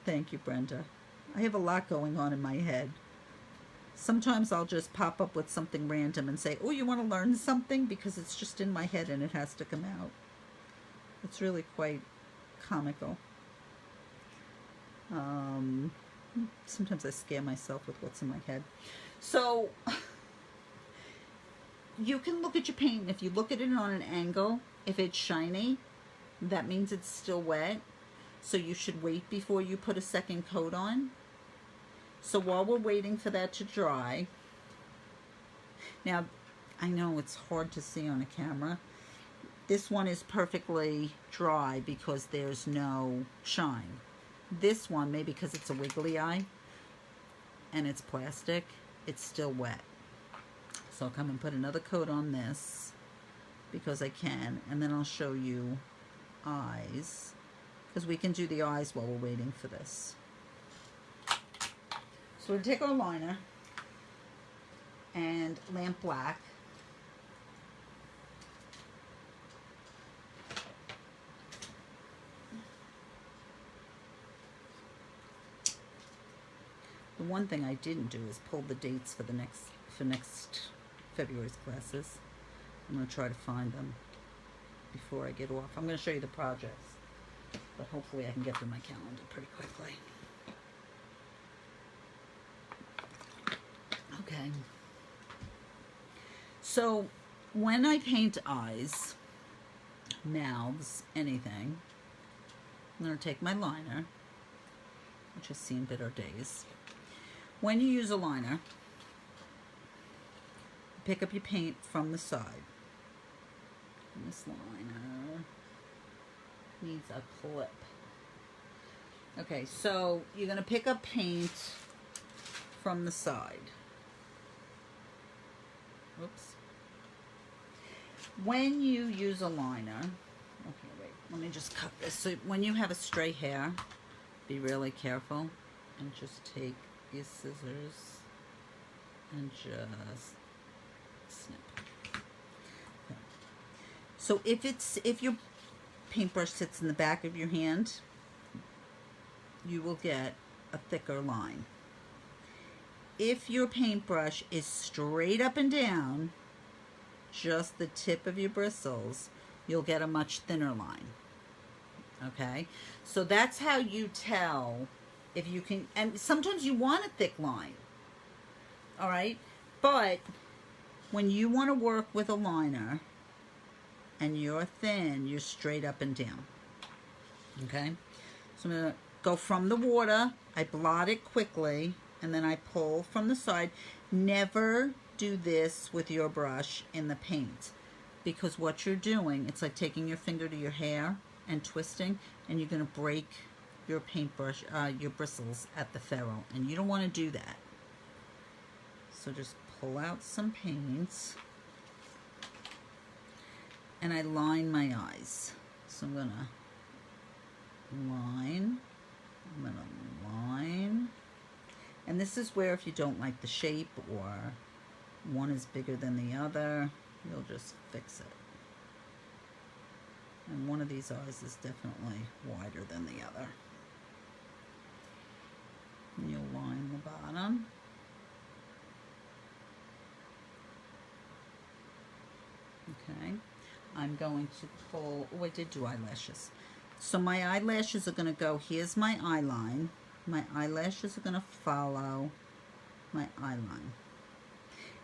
Thank you, Brenda. I have a lot going on in my head. Sometimes I'll just pop up with something random and say, oh, you want to learn something? Because it's just in my head and it has to come out. It's really quite comical. Sometimes I scare myself with what's in my head. So you can look at your paint, and if you look at it on an angle, if it's shiny, that means it's still wet. So you should wait before you put a second coat on. So while we're waiting for that to dry, now I know it's hard to see on a camera. This one is perfectly dry because there's no shine. This one, maybe because it's a wiggly eye and it's plastic, it's still wet. So I'll come and put another coat on this because I can, and then I'll show you eyes, because we can do the eyes while we're waiting for this. So we'll take our liner and lamp black. The one thing I didn't do is pull the dates for the next February's classes. I'm going to try to find them before I get off. I'm going to show you the projects, but hopefully I can get through my calendar pretty quickly. Okay. So when I paint eyes, mouths, anything, I'm going to take my liner, which has seen better days. When you use a liner, pick up your paint from the side. And this liner needs a clip. Okay, so you're going to pick up paint from the side. Oops. When you use a liner, okay, wait, let me just cut this. So when you have a stray hair, be really careful and just take your scissors and just snip. Okay. So if your paintbrush sits in the back of your hand, you will get a thicker line. If your paintbrush is straight up and down, just the tip of your bristles, you'll get a much thinner line. Okay, so that's how you tell if you can, and sometimes you want a thick line, all right? But when you want to work with a liner and you're thin, you're straight up and down, okay? So I'm going to go from the water. I blot it quickly and then I pull from the side. Never do this with your brush in the paint, because what you're doing, it's like taking your finger to your hair and twisting, and you're going to break your paintbrush, your bristles at the ferrule, and you don't want to do that. So just pull out some paints, and I line my eyes. So I'm gonna line, I'm gonna line, and this is where if you don't like the shape or one is bigger than the other, you'll just fix it. And one of these eyes is definitely wider than the other. And you'll line the bottom. Okay, I'm going to pull, oh, I did do eyelashes. So my eyelashes are going to go, here's my eye line. My eyelashes are going to follow my eye line.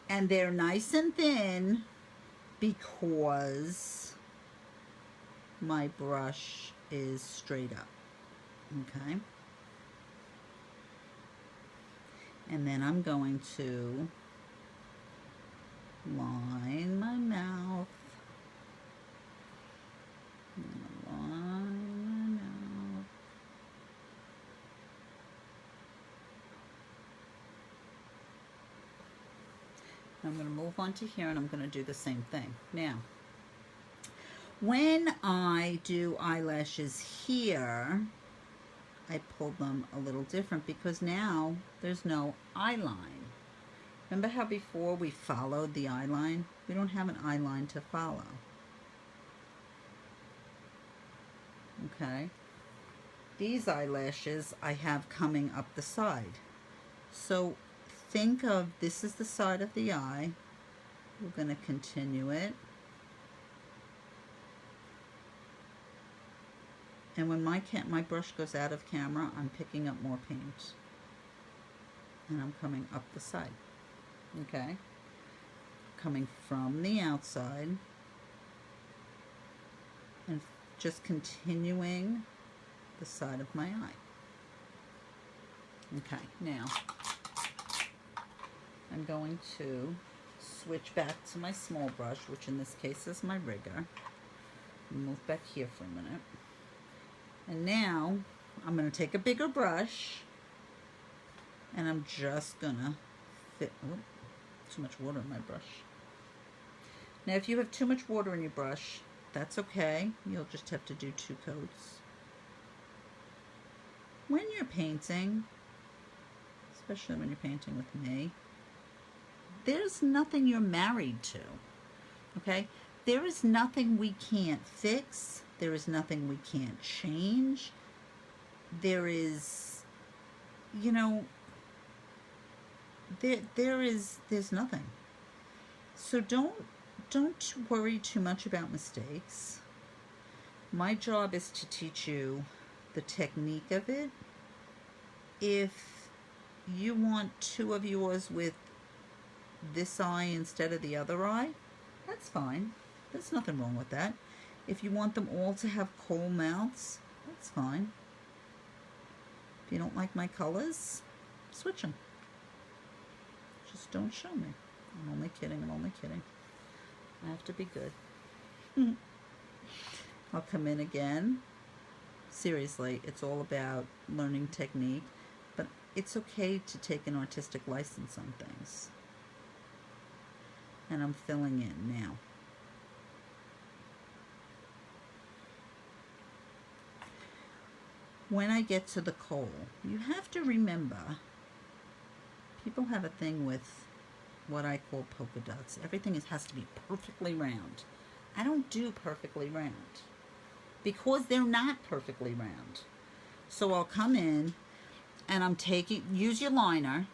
And they're nice and thin because my brush is straight up. Okay. And then I'm going to line my mouth. Line my mouth. I'm going to move on to here, and I'm going to do the same thing. Now, when I do eyelashes here, I pull them a little different because now there's no eye line. Remember how before we followed the eye line? We don't have an eye line to follow. Okay. These eyelashes I have coming up the side. So think of, this is the side of the eye. We're going to continue it. And when my brush goes out of camera, I'm picking up more paint. And I'm coming up the side. Okay? Coming from the outside. And just continuing the side of my eye. Okay, now I'm going to switch back to my small brush, which in this case is my rigger. Move back here for a minute. And now I'm going to take a bigger brush, and I'm just going to fit, oh, too much water in my brush. Now if you have too much water in your brush, that's okay. You'll just have to do 2 coats. When you're painting, especially when you're painting with me, there's nothing you're married to, okay? There is nothing we can't fix. There is nothing we can't change. There is, you know, there's nothing. So don't worry too much about mistakes. My job is to teach you the technique of it. If you want 2 of yours with this eye instead of the other eye, that's fine. There's nothing wrong with that. If you want them all to have coal mouths, that's fine. If you don't like my colors, switch them. Just don't show me. I'm only kidding, I'm only kidding. I have to be good. I'll come in again. Seriously, it's all about learning technique, but it's okay to take an artistic license on things. And I'm filling in now. When I get to the coal, you have to remember, people have a thing with what I call polka dots. Everything has to be perfectly round. I don't do perfectly round because they're not perfectly round. So I'll come in and I'm taking, use your liner,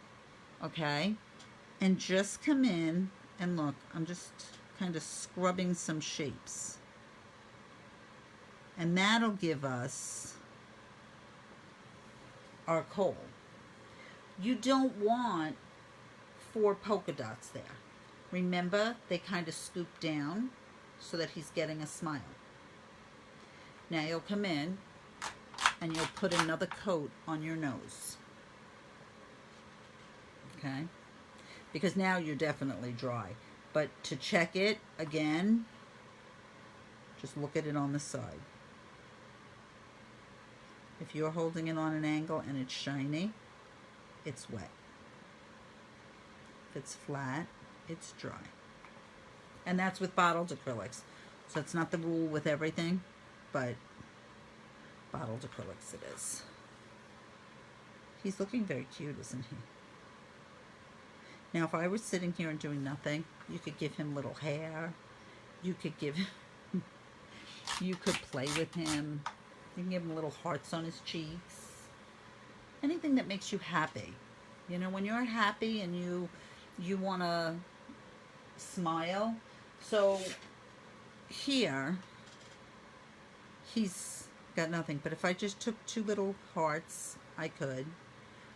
okay, and just come in and look, I'm just kind of scrubbing some shapes. And that'll give us our coal. You don't want 4 polka dots there. Remember, they kind of scoop down so that he's getting a smile. Now you'll come in and you'll put another coat on your nose. okay? Because now you're definitely dry. But to check it again, just look at it on the side. If you're holding it on an angle and it's shiny, it's wet. If it's flat, it's dry. And that's with bottled acrylics. So it's not the rule with everything, but bottled acrylics it is. He's looking very cute, isn't he? Now, if I was sitting here and doing nothing, you could give him little hair. You could give him, you could play with him. You can give him little hearts on his cheeks. Anything that makes you happy. You know, when you're happy and you want to smile. So here, he's got nothing. But if I just took 2 little hearts, I could.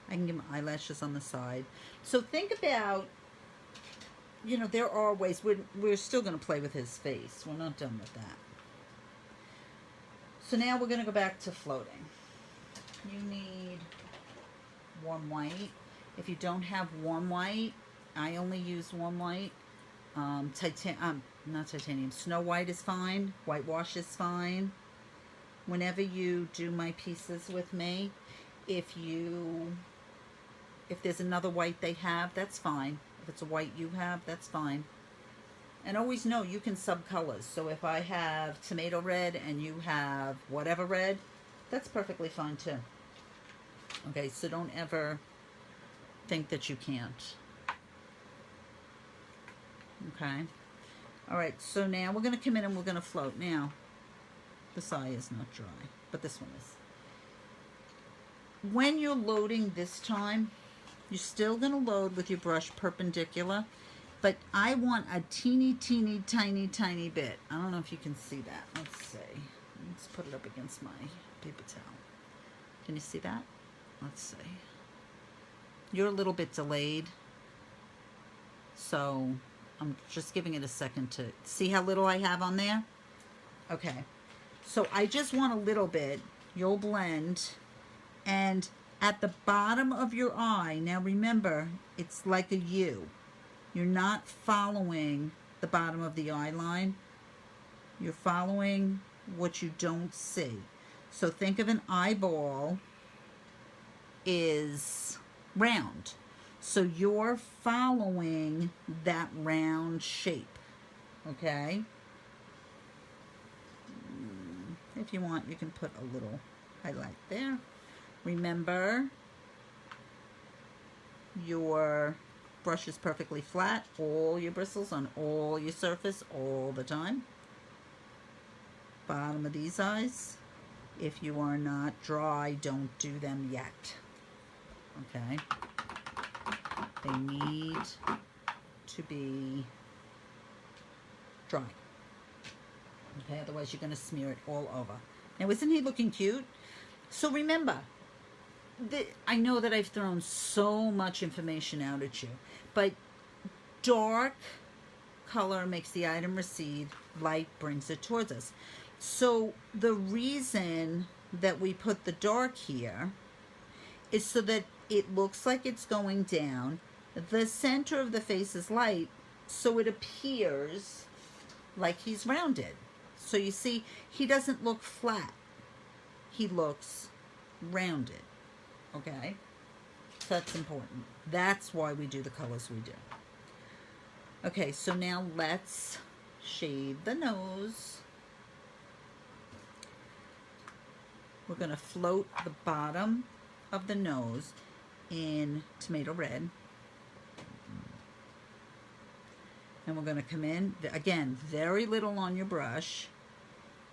I can give him eyelashes on the side. So think about, you know, there are ways. We're still going to play with his face. We're not done with that. So now we're going to go back to floating. You need warm white. If you don't have warm white, I only use warm white. Not titanium. Snow white is fine. Whitewash is fine. Whenever you do my pieces with me, if there's another white they have, that's fine. If it's a white you have, that's fine. And always know you can sub-colors. So if I have tomato red and you have whatever red, that's perfectly fine too. Okay, so don't ever think that you can't. Okay. All right, so now we're going to come in and we're going to float. Now, this eye is not dry, but this one is. When you're loading this time, you're still going to load with your brush perpendicular, but I want a teeny, teeny, tiny, tiny bit. I don't know if you can see that. Let's see. Let's put it up against my paper towel. Can you see that? Let's see. You're a little bit delayed, so I'm just giving it a second to see how little I have on there. Okay, so I just want a little bit. You'll blend, and at the bottom of your eye, now remember, it's like a U. You're not following the bottom of the eye line. You're following what you don't see. So think of an eyeball is round. So you're following that round shape, okay? If you want, you can put a little highlight there. Remember, your brush is perfectly flat, all your bristles on all your surface all the time. Bottom of these eyes, if you are not dry, don't do them yet, okay? They need to be dry. Okay, otherwise you're going to smear it all over. Now, isn't he looking cute? So remember, I know that I've thrown so much information out at you, but dark color makes the item recede, light brings it towards us. So the reason that we put the dark here is so that it looks like it's going down. The center of the face is light, so it appears like he's rounded. So you see, he doesn't look flat. He looks rounded, okay? So that's important. That's why we do the colors we do. Okay, so now let's shade the nose. We're going to float the bottom of the nose in tomato red. And we're going to come in, again, very little on your brush.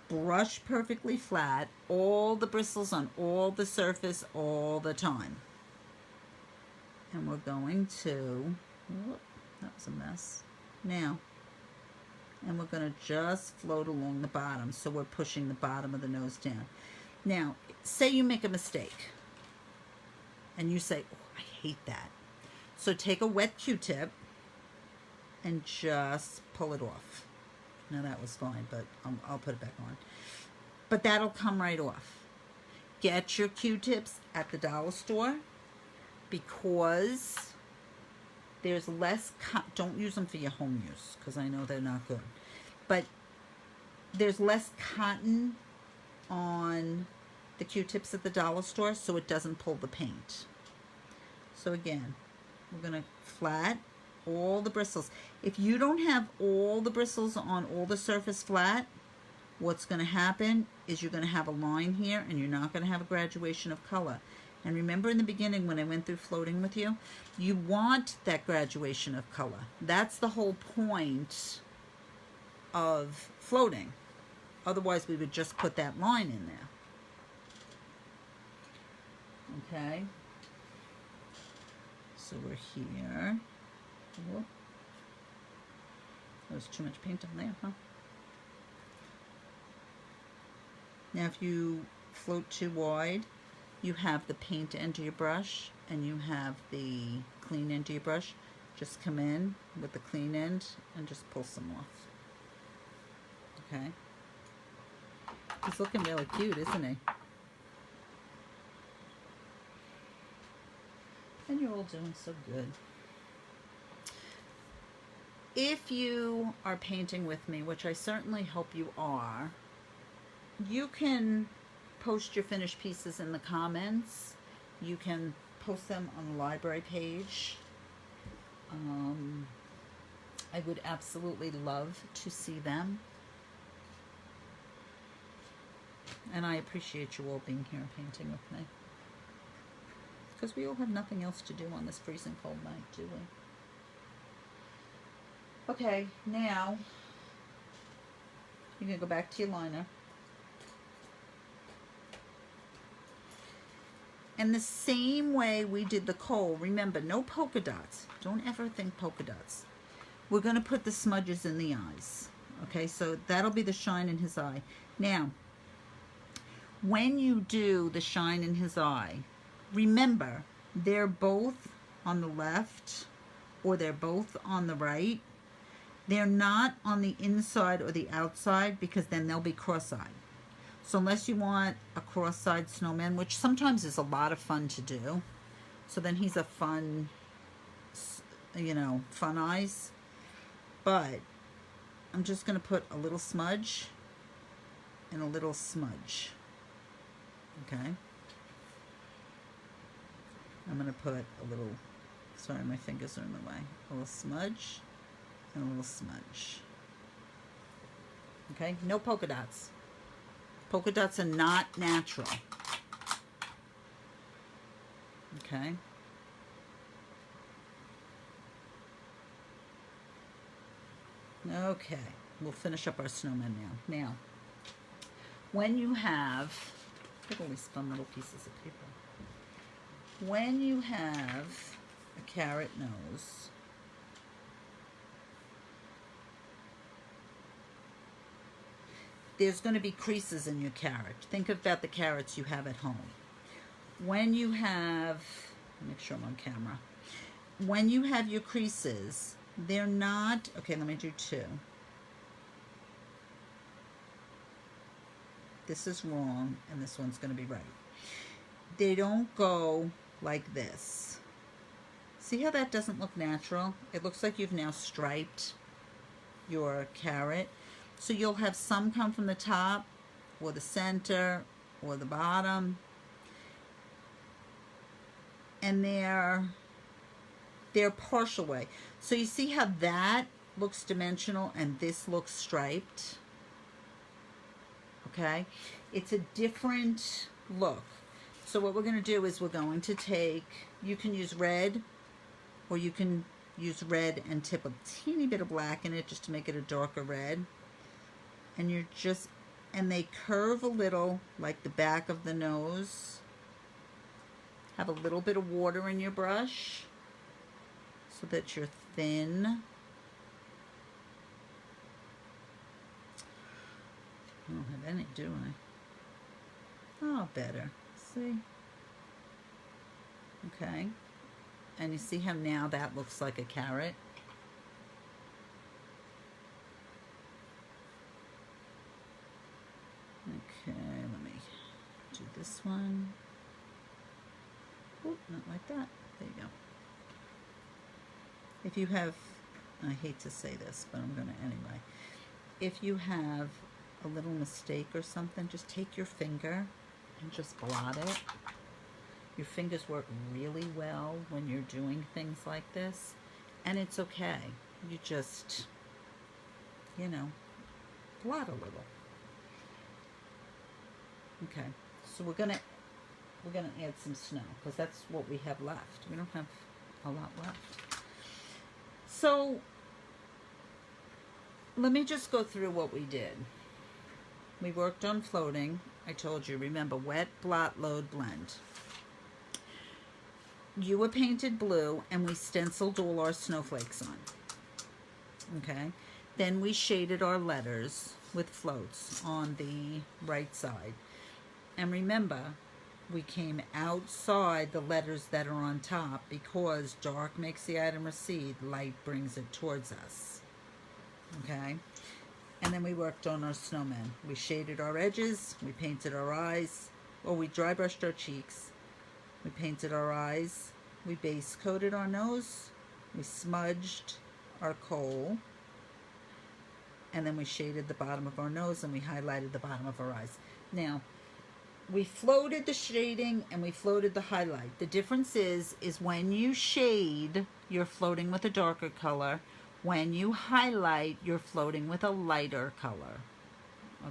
Brush perfectly flat, all the bristles on all the surface all the time. And we're going to, whoop, that was a mess. Now, and we're going to just float along the bottom. So we're pushing the bottom of the nose down. Now, say you make a mistake. And you say, oh, I hate that. So take a wet Q-tip and just pull it off. Now that was fine, but I'll put it back on. But that'll come right off. Get your Q-tips at the dollar store, because there's less, don't use them for your home use, because I know they're not good. But there's less cotton on the Q-tips at the dollar store, so it doesn't pull the paint. So again, we're going to flat all the bristles. If you don't have all the bristles on all the surface flat, what's going to happen is you're going to have a line here, and you're not going to have a graduation of color. And remember in the beginning when I went through floating with you, you want that graduation of color. That's the whole point of floating. Otherwise, we would just put that line in there. Okay. So we're here. Whoop. There's too much paint on there, huh? Now, if you float too wide, you have the paint end of your brush and you have the clean end of your brush. Just come in with the clean end and just pull some off. Okay. He's looking really cute, isn't he? And you're all doing so good. If you are painting with me, which I certainly hope you are, you can post your finished pieces in the comments. You can post them on the library page. I would absolutely love to see them. And I appreciate you all being here and painting with me. Because we all have nothing else to do on this freezing cold night, do we? Okay, now you're going to go back to your liner. And the same way we did the coal, remember, no polka dots. Don't ever think polka dots. We're going to put the smudges in the eyes. Okay, so that'll be the shine in his eye. Now, when you do the shine in his eye, remember, they're both on the left or they're both on the right. They're not on the inside or the outside because then they'll be cross-eyed. So unless you want a cross-eyed snowman, which sometimes is a lot of fun to do, so then he's a fun, you know, fun eyes. But I'm just going to put a little smudge and a little smudge. Okay. I'm going to put a little, sorry, my fingers are in the way. A little smudge and a little smudge. Okay, no polka dots. Polka dots are not natural. Okay. Okay, we'll finish up our snowman now. Now, when you have, look at all these fun little pieces of paper. When you have a carrot nose, there's going to be creases in your carrot. Think about the carrots you have at home. When you have, make sure I'm on camera. When you have your creases, they're not, okay, let me do two. This is wrong, and this one's going to be right. They don't go like this. See how that doesn't look natural? It looks like you've now striped your carrot. So you'll have some come from the top, or the center, or the bottom. And they're partial way. So you see how that looks dimensional and this looks striped? Okay? It's a different look. So what we're going to do is we're going to take, you can use red, or you can use red and tip a teeny bit of black in it just to make it a darker red. And you're just, and they curve a little like the back of the nose. Have a little bit of water in your brush so that you're thin. I don't have any, do I? Oh, better. See? Okay. And you see how now that looks like a carrot? Okay, let me do this one. Oh, not like that. There you go. if you have, I hate to say this, but I'm going to anyway. If you have a little mistake or something, just take your finger and just blot it. Your fingers work really well when you're doing things like this, and it's okay. You just, you know, blot a little. Okay, so we're gonna add some snow because that's what we have left. We don't have a lot left. So let me just go through what we did. We worked on floating. I told you, remember, wet, blot, load, blend. You were painted blue, and we stenciled all our snowflakes on. Okay? Then we shaded our letters with floats on the right side. And remember, we came outside the letters that are on top because dark makes the item recede, light brings it towards us. Okay? And then we worked on our snowmen. We shaded our edges, we painted our eyes, or we dry brushed our cheeks. We painted our eyes, we base coated our nose, we smudged our kohl, and then we shaded the bottom of our nose and we highlighted the bottom of our eyes. Now, we floated the shading and we floated the highlight. The difference is when you shade, you're floating with a darker color. When you highlight, you're floating with a lighter color.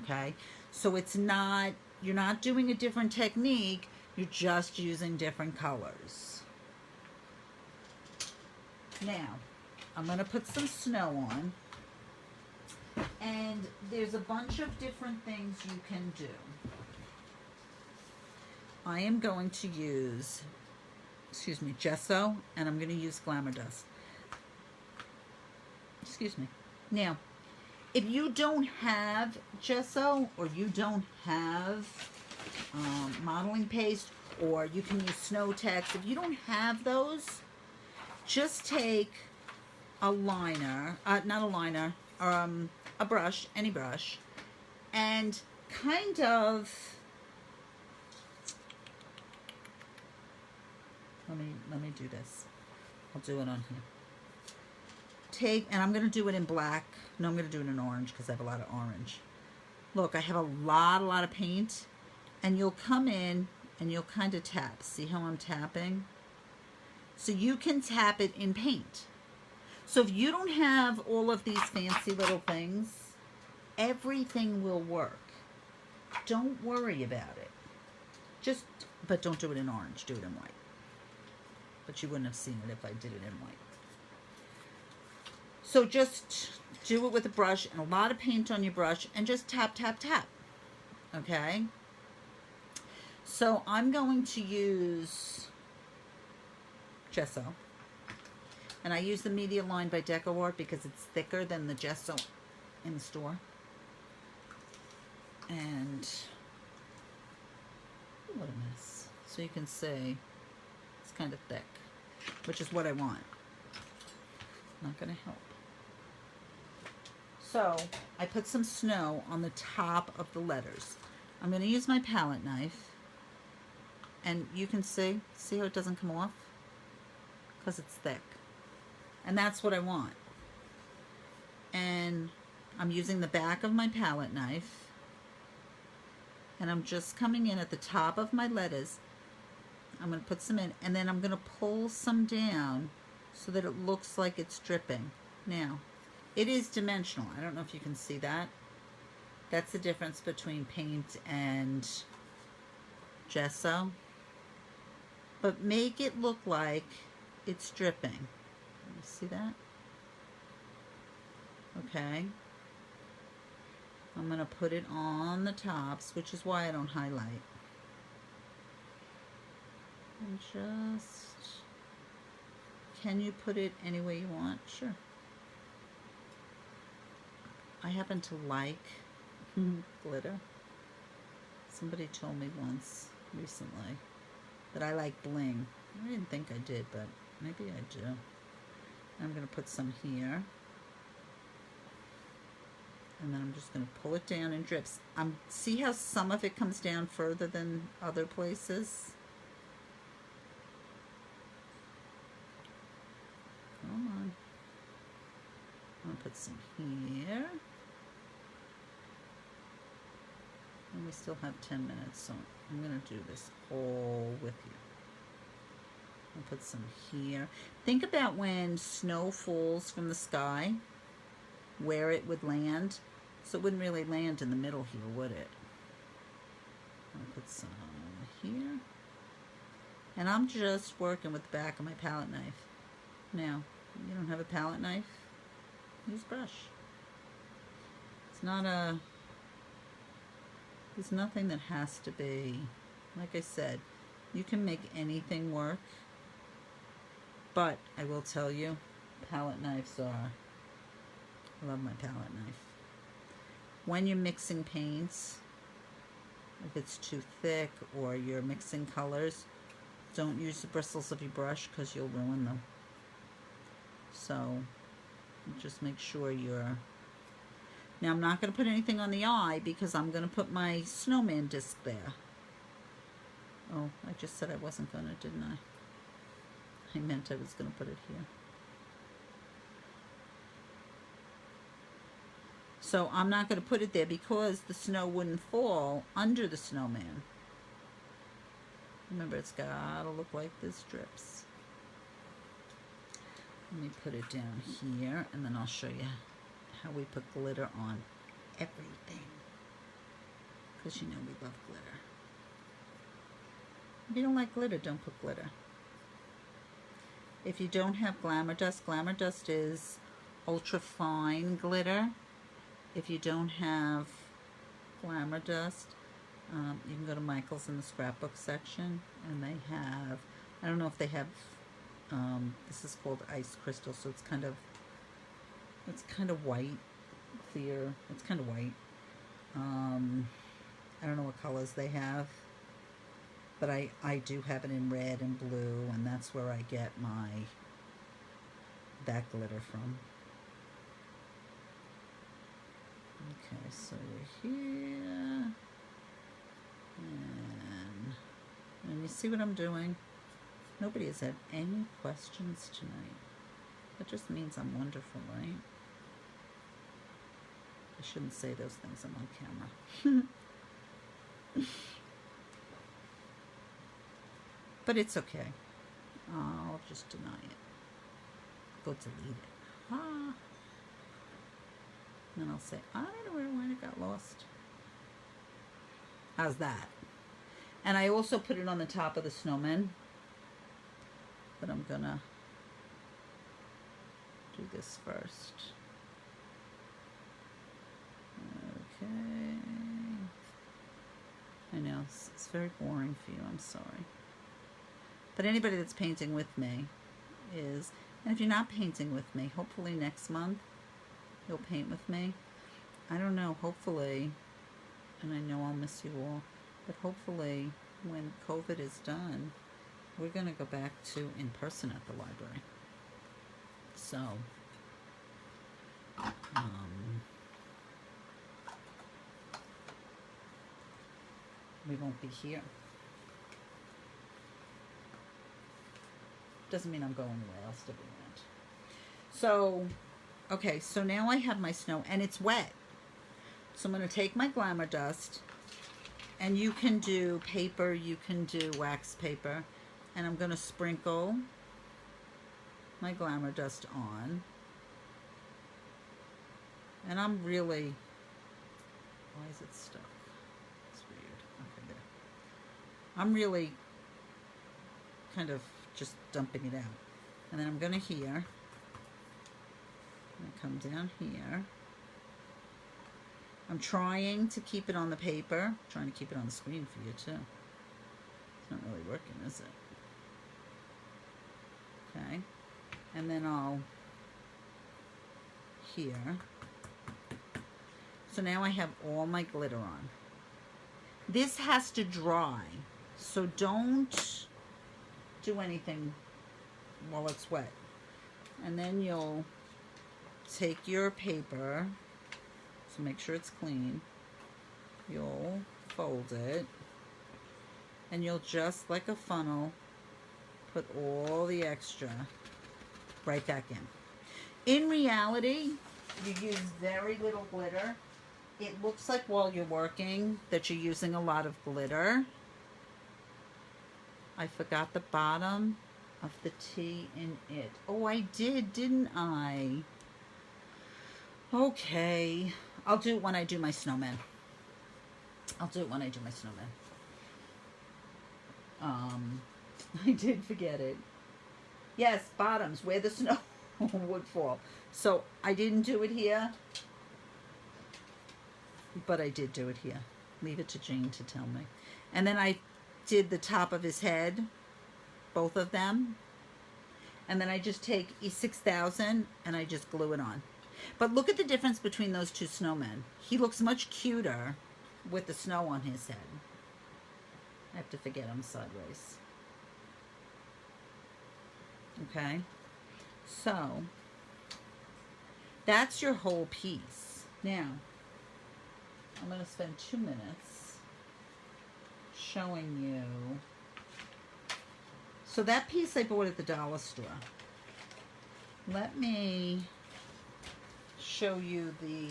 Okay? So it's not, you're not doing a different technique, you're just using different colors. Now, I'm going to put some snow on. And there's a bunch of different things you can do. I am going to use, Gesso, and I'm going to use Glamour dust. Now, if you don't have Gesso, or you don't have modeling paste, or you can use Snow Text, if you don't have those, just take a liner, a brush, any brush, and kind of, let me do this. I'll do it on here. And I'm going to do it in black. No, I'm going to do it in orange because I have a lot of orange. Look, I have a lot of paint, and you'll come in and you'll kind of tap. See how I'm tapping? So you can tap it in paint. So if you don't have all of these fancy little things, everything will work. Don't worry about it. But don't do it in orange. Do it in white. But you wouldn't have seen it if I did it in white. So just do it with a brush and a lot of paint on your brush and just tap, tap, tap. Okay? So I'm going to use Gesso. And I use the Media Line by DecoArt because it's thicker than the Gesso in the store. And what a mess. So you can see it's kind of thick, which is what I want. Not going to help. So I put some snow on the top of the letters. I'm going to use my palette knife, and you can see how it doesn't come off? Because it's thick. And that's what I want. And I'm using the back of my palette knife, and I'm just coming in at the top of my letters. I'm going to put some in, and then I'm going to pull some down so that it looks like it's dripping. Now, it is dimensional. I don't know if you can see that. That's the difference between paint and Gesso. But make it look like it's dripping. You see that? Okay. I'm going to put it on the tops, which is why I don't highlight. And just, can you put it any way you want? Sure. I happen to like glitter. Somebody told me once recently that I like bling. I didn't think I did, but maybe I do. I'm going to put some here. And then I'm just going to pull it down in drips. See how some of it comes down further than other places? Come on. I'm going to put some here. And we still have 10 minutes, so I'm going to do this all with you. I'll put some here. Think about when snow falls from the sky, where it would land. So it wouldn't really land in the middle here, would it? I'll put some here. And I'm just working with the back of my palette knife. Now, you don't have a palette knife? Use brush. It's not a... There's nothing that has to be... Like I said, you can make anything work. But I will tell you, palette knives are... I love my palette knife. When you're mixing paints, if it's too thick or you're mixing colors, don't use the bristles of your brush because you'll ruin them. So just make sure you're... Now I'm not going to put anything on the eye because I'm going to put my snowman disc there. Oh, I just said I wasn't going to, didn't I? I meant I was going to put it here. So I'm not going to put it there because the snow wouldn't fall under the snowman. Remember, it's got to look like this drips. Let me put it down here, and then I'll show you how we put glitter on everything. Because you know we love glitter. If you don't like glitter, don't put glitter. If you don't have Glamour Dust is ultra fine glitter. If you don't have Glamour Dust, you can go to Michael's in the scrapbook section, and they have, I don't know if they have, this is called ice crystal, so it's kind of white, clear, it's kind of white. I don't know what colors they have, but I do have it in red and blue, and that's where I get that glitter from. Okay, so we're here, and you see what I'm doing? Nobody has had any questions tonight. That just means I'm wonderful, right? I shouldn't say those things, I'm on camera. But it's okay. I'll just deny it. Go delete it. Ah. And then I'll say, I don't know where it got lost. How's that? And I also put it on the top of the snowman. But I'm gonna do this first. Okay. I know, it's very boring for you, I'm sorry. But anybody that's painting with me is, and if you're not painting with me, hopefully next month you'll paint with me. I don't know, hopefully, and I know I'll miss you all, but hopefully when COVID is done, we're going to go back to in person at the library. So, we won't be here. Doesn't mean I'm going anywhere else to be at. So, okay, so now I have my snow, and it's wet. So I'm going to take my Glamour Dust, and you can do paper, you can do wax paper, and I'm going to sprinkle my Glamour Dust on. And I'm really, why is it stuck? It's weird. Okay, there. I'm really kind of just dumping it out. And then I'm going to here, and come down here. I'm trying to keep it on the paper. I'm trying to keep it on the screen for you too. It's not really working, is it? Okay. And then I'll here. So now I have all my glitter on. This has to dry, so don't do anything while it's wet. And then you'll take your paper, so make sure it's clean. You'll fold it, and you'll just like a funnel put all the extra right back in. In reality, You use very little glitter. It looks like while you're working that you're using a lot of glitter. I forgot the bottom of the T in it. Oh, I did, didn't I? Okay. I'll do it when I do my snowman. I'll do it when I do my snowman. I did forget it. Yes, bottoms, where the snow would fall. So I didn't do it here, but I did do it here. Leave it to Jane to tell me. And then I did the top of his head, both of them. And then I just take E6000 and I just glue it on. But look at the difference between those two snowmen. He looks much cuter with the snow on his head. I have to forget him sideways. Okay, so that's your whole piece. Now, I'm going to spend 2 minutes showing you. So that piece I bought at the dollar store. Let me show you the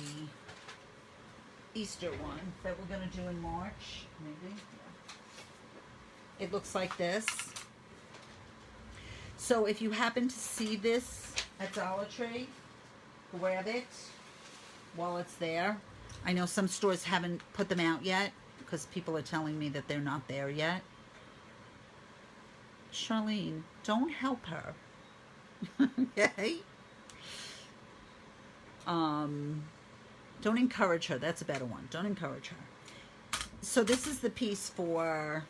Easter one that we're going to do in March, maybe. Yeah. It looks like this. So if you happen to see this at Dollar Tree, grab it while it's there. I know some stores haven't put them out yet because people are telling me that they're not there yet. Charlene, don't help her. Okay? Don't encourage her. That's a better one. Don't encourage her. So this is the piece for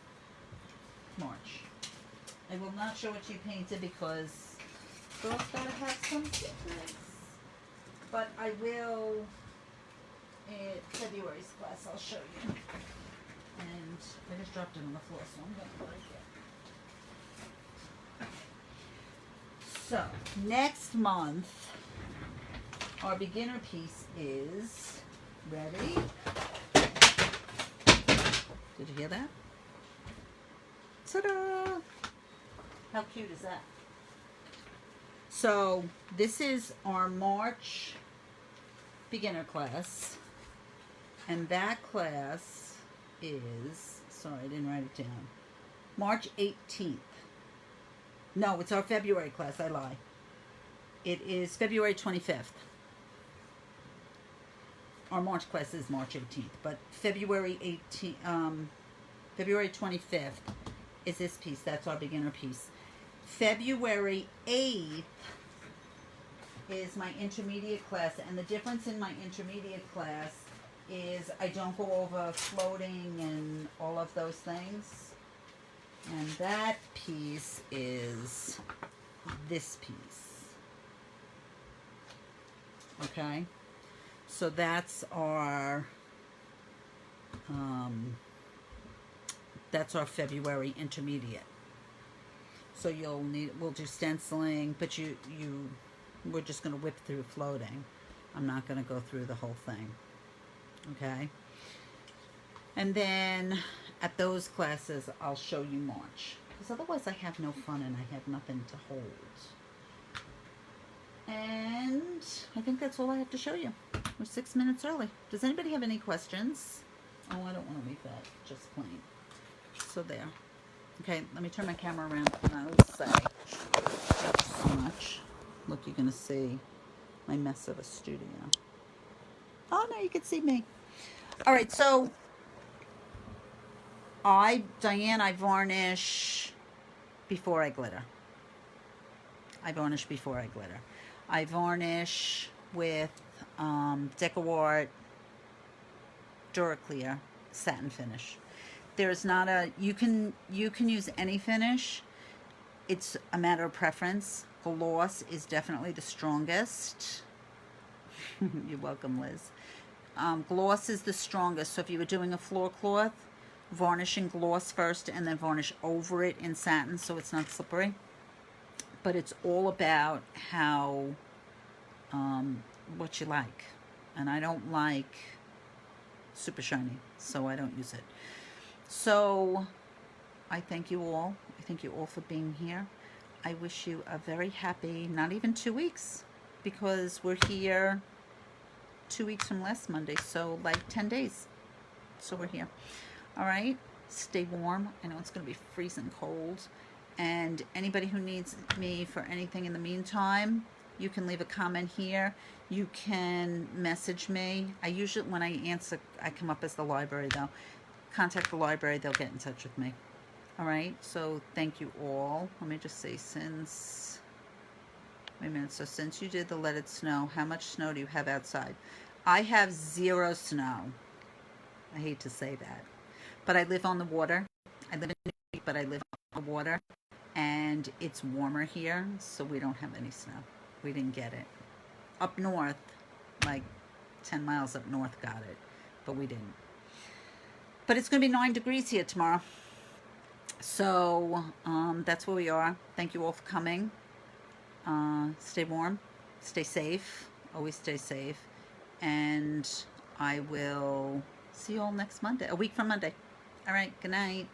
March. I will not show it to you painted because girls gotta have some secrets. But I will in February's class. I'll show you. And I just dropped it on the floor, so I'm gonna break it. So next month, our beginner piece is ready. Did you hear that? Ta-da! How cute is that? So this is our March beginner class, and that class is, sorry, I didn't write it down, March 18th. No, it's our February class, I lie. It is February 25th. Our March class is March 18th, but February 25th is this piece. That's our beginner piece. February 8th is my intermediate class, and the difference in my intermediate class is I don't go over floating and all of those things. And that piece is this piece. Okay? So that's our February intermediate. So you'll need, we'll do stenciling, but we're just going to whip through floating. I'm not going to go through the whole thing. Okay? And then at those classes, I'll show you March. Because otherwise I have no fun and I have nothing to hold. And I think that's all I have to show you. We're 6 minutes early. Does anybody have any questions? Oh, I don't want to leave that just plain. So there. Okay, let me turn my camera around and I'll say so much. Look, you're going to see my mess of a studio. Oh, no, you can see me. All right, so Diane, I varnish before I glitter. I varnish before I glitter. I varnish with DecoArt DuraClear satin finish. There's not a, you can use any finish. It's a matter of preference. Gloss is definitely the strongest. You're welcome, Liz. Gloss is the strongest. So if you were doing a floor cloth, varnish in gloss first and then varnish over it in satin so it's not slippery. But it's all about how, what you like. And I don't like super shiny, so I don't use it. So I thank you all. I thank you all for being here. I wish you a very happy, not even 2 weeks, because we're here 2 weeks from last Monday, so like 10 days. So we're here. All right, stay warm. I know it's going to be freezing cold. And anybody who needs me for anything in the meantime, you can leave a comment here. You can message me. I usually, when I answer, I come up as the library though. Contact the library, they'll get in touch with me. All right, so thank you all. Let me just say, since, wait a minute, so since you did the Let It Snow, how much snow do you have outside? I have 0 snow. I hate to say that, but I live on the water. I live in New York, but I live on the water, and it's warmer here, so we don't have any snow. We didn't get it. Up north, like 10 miles up north got it, but we didn't. But it's going to be 9 degrees here tomorrow. So that's where we are. Thank you all for coming. Stay warm, stay safe, always stay safe, and I will see you all next Monday, a week from Monday. All right, good night.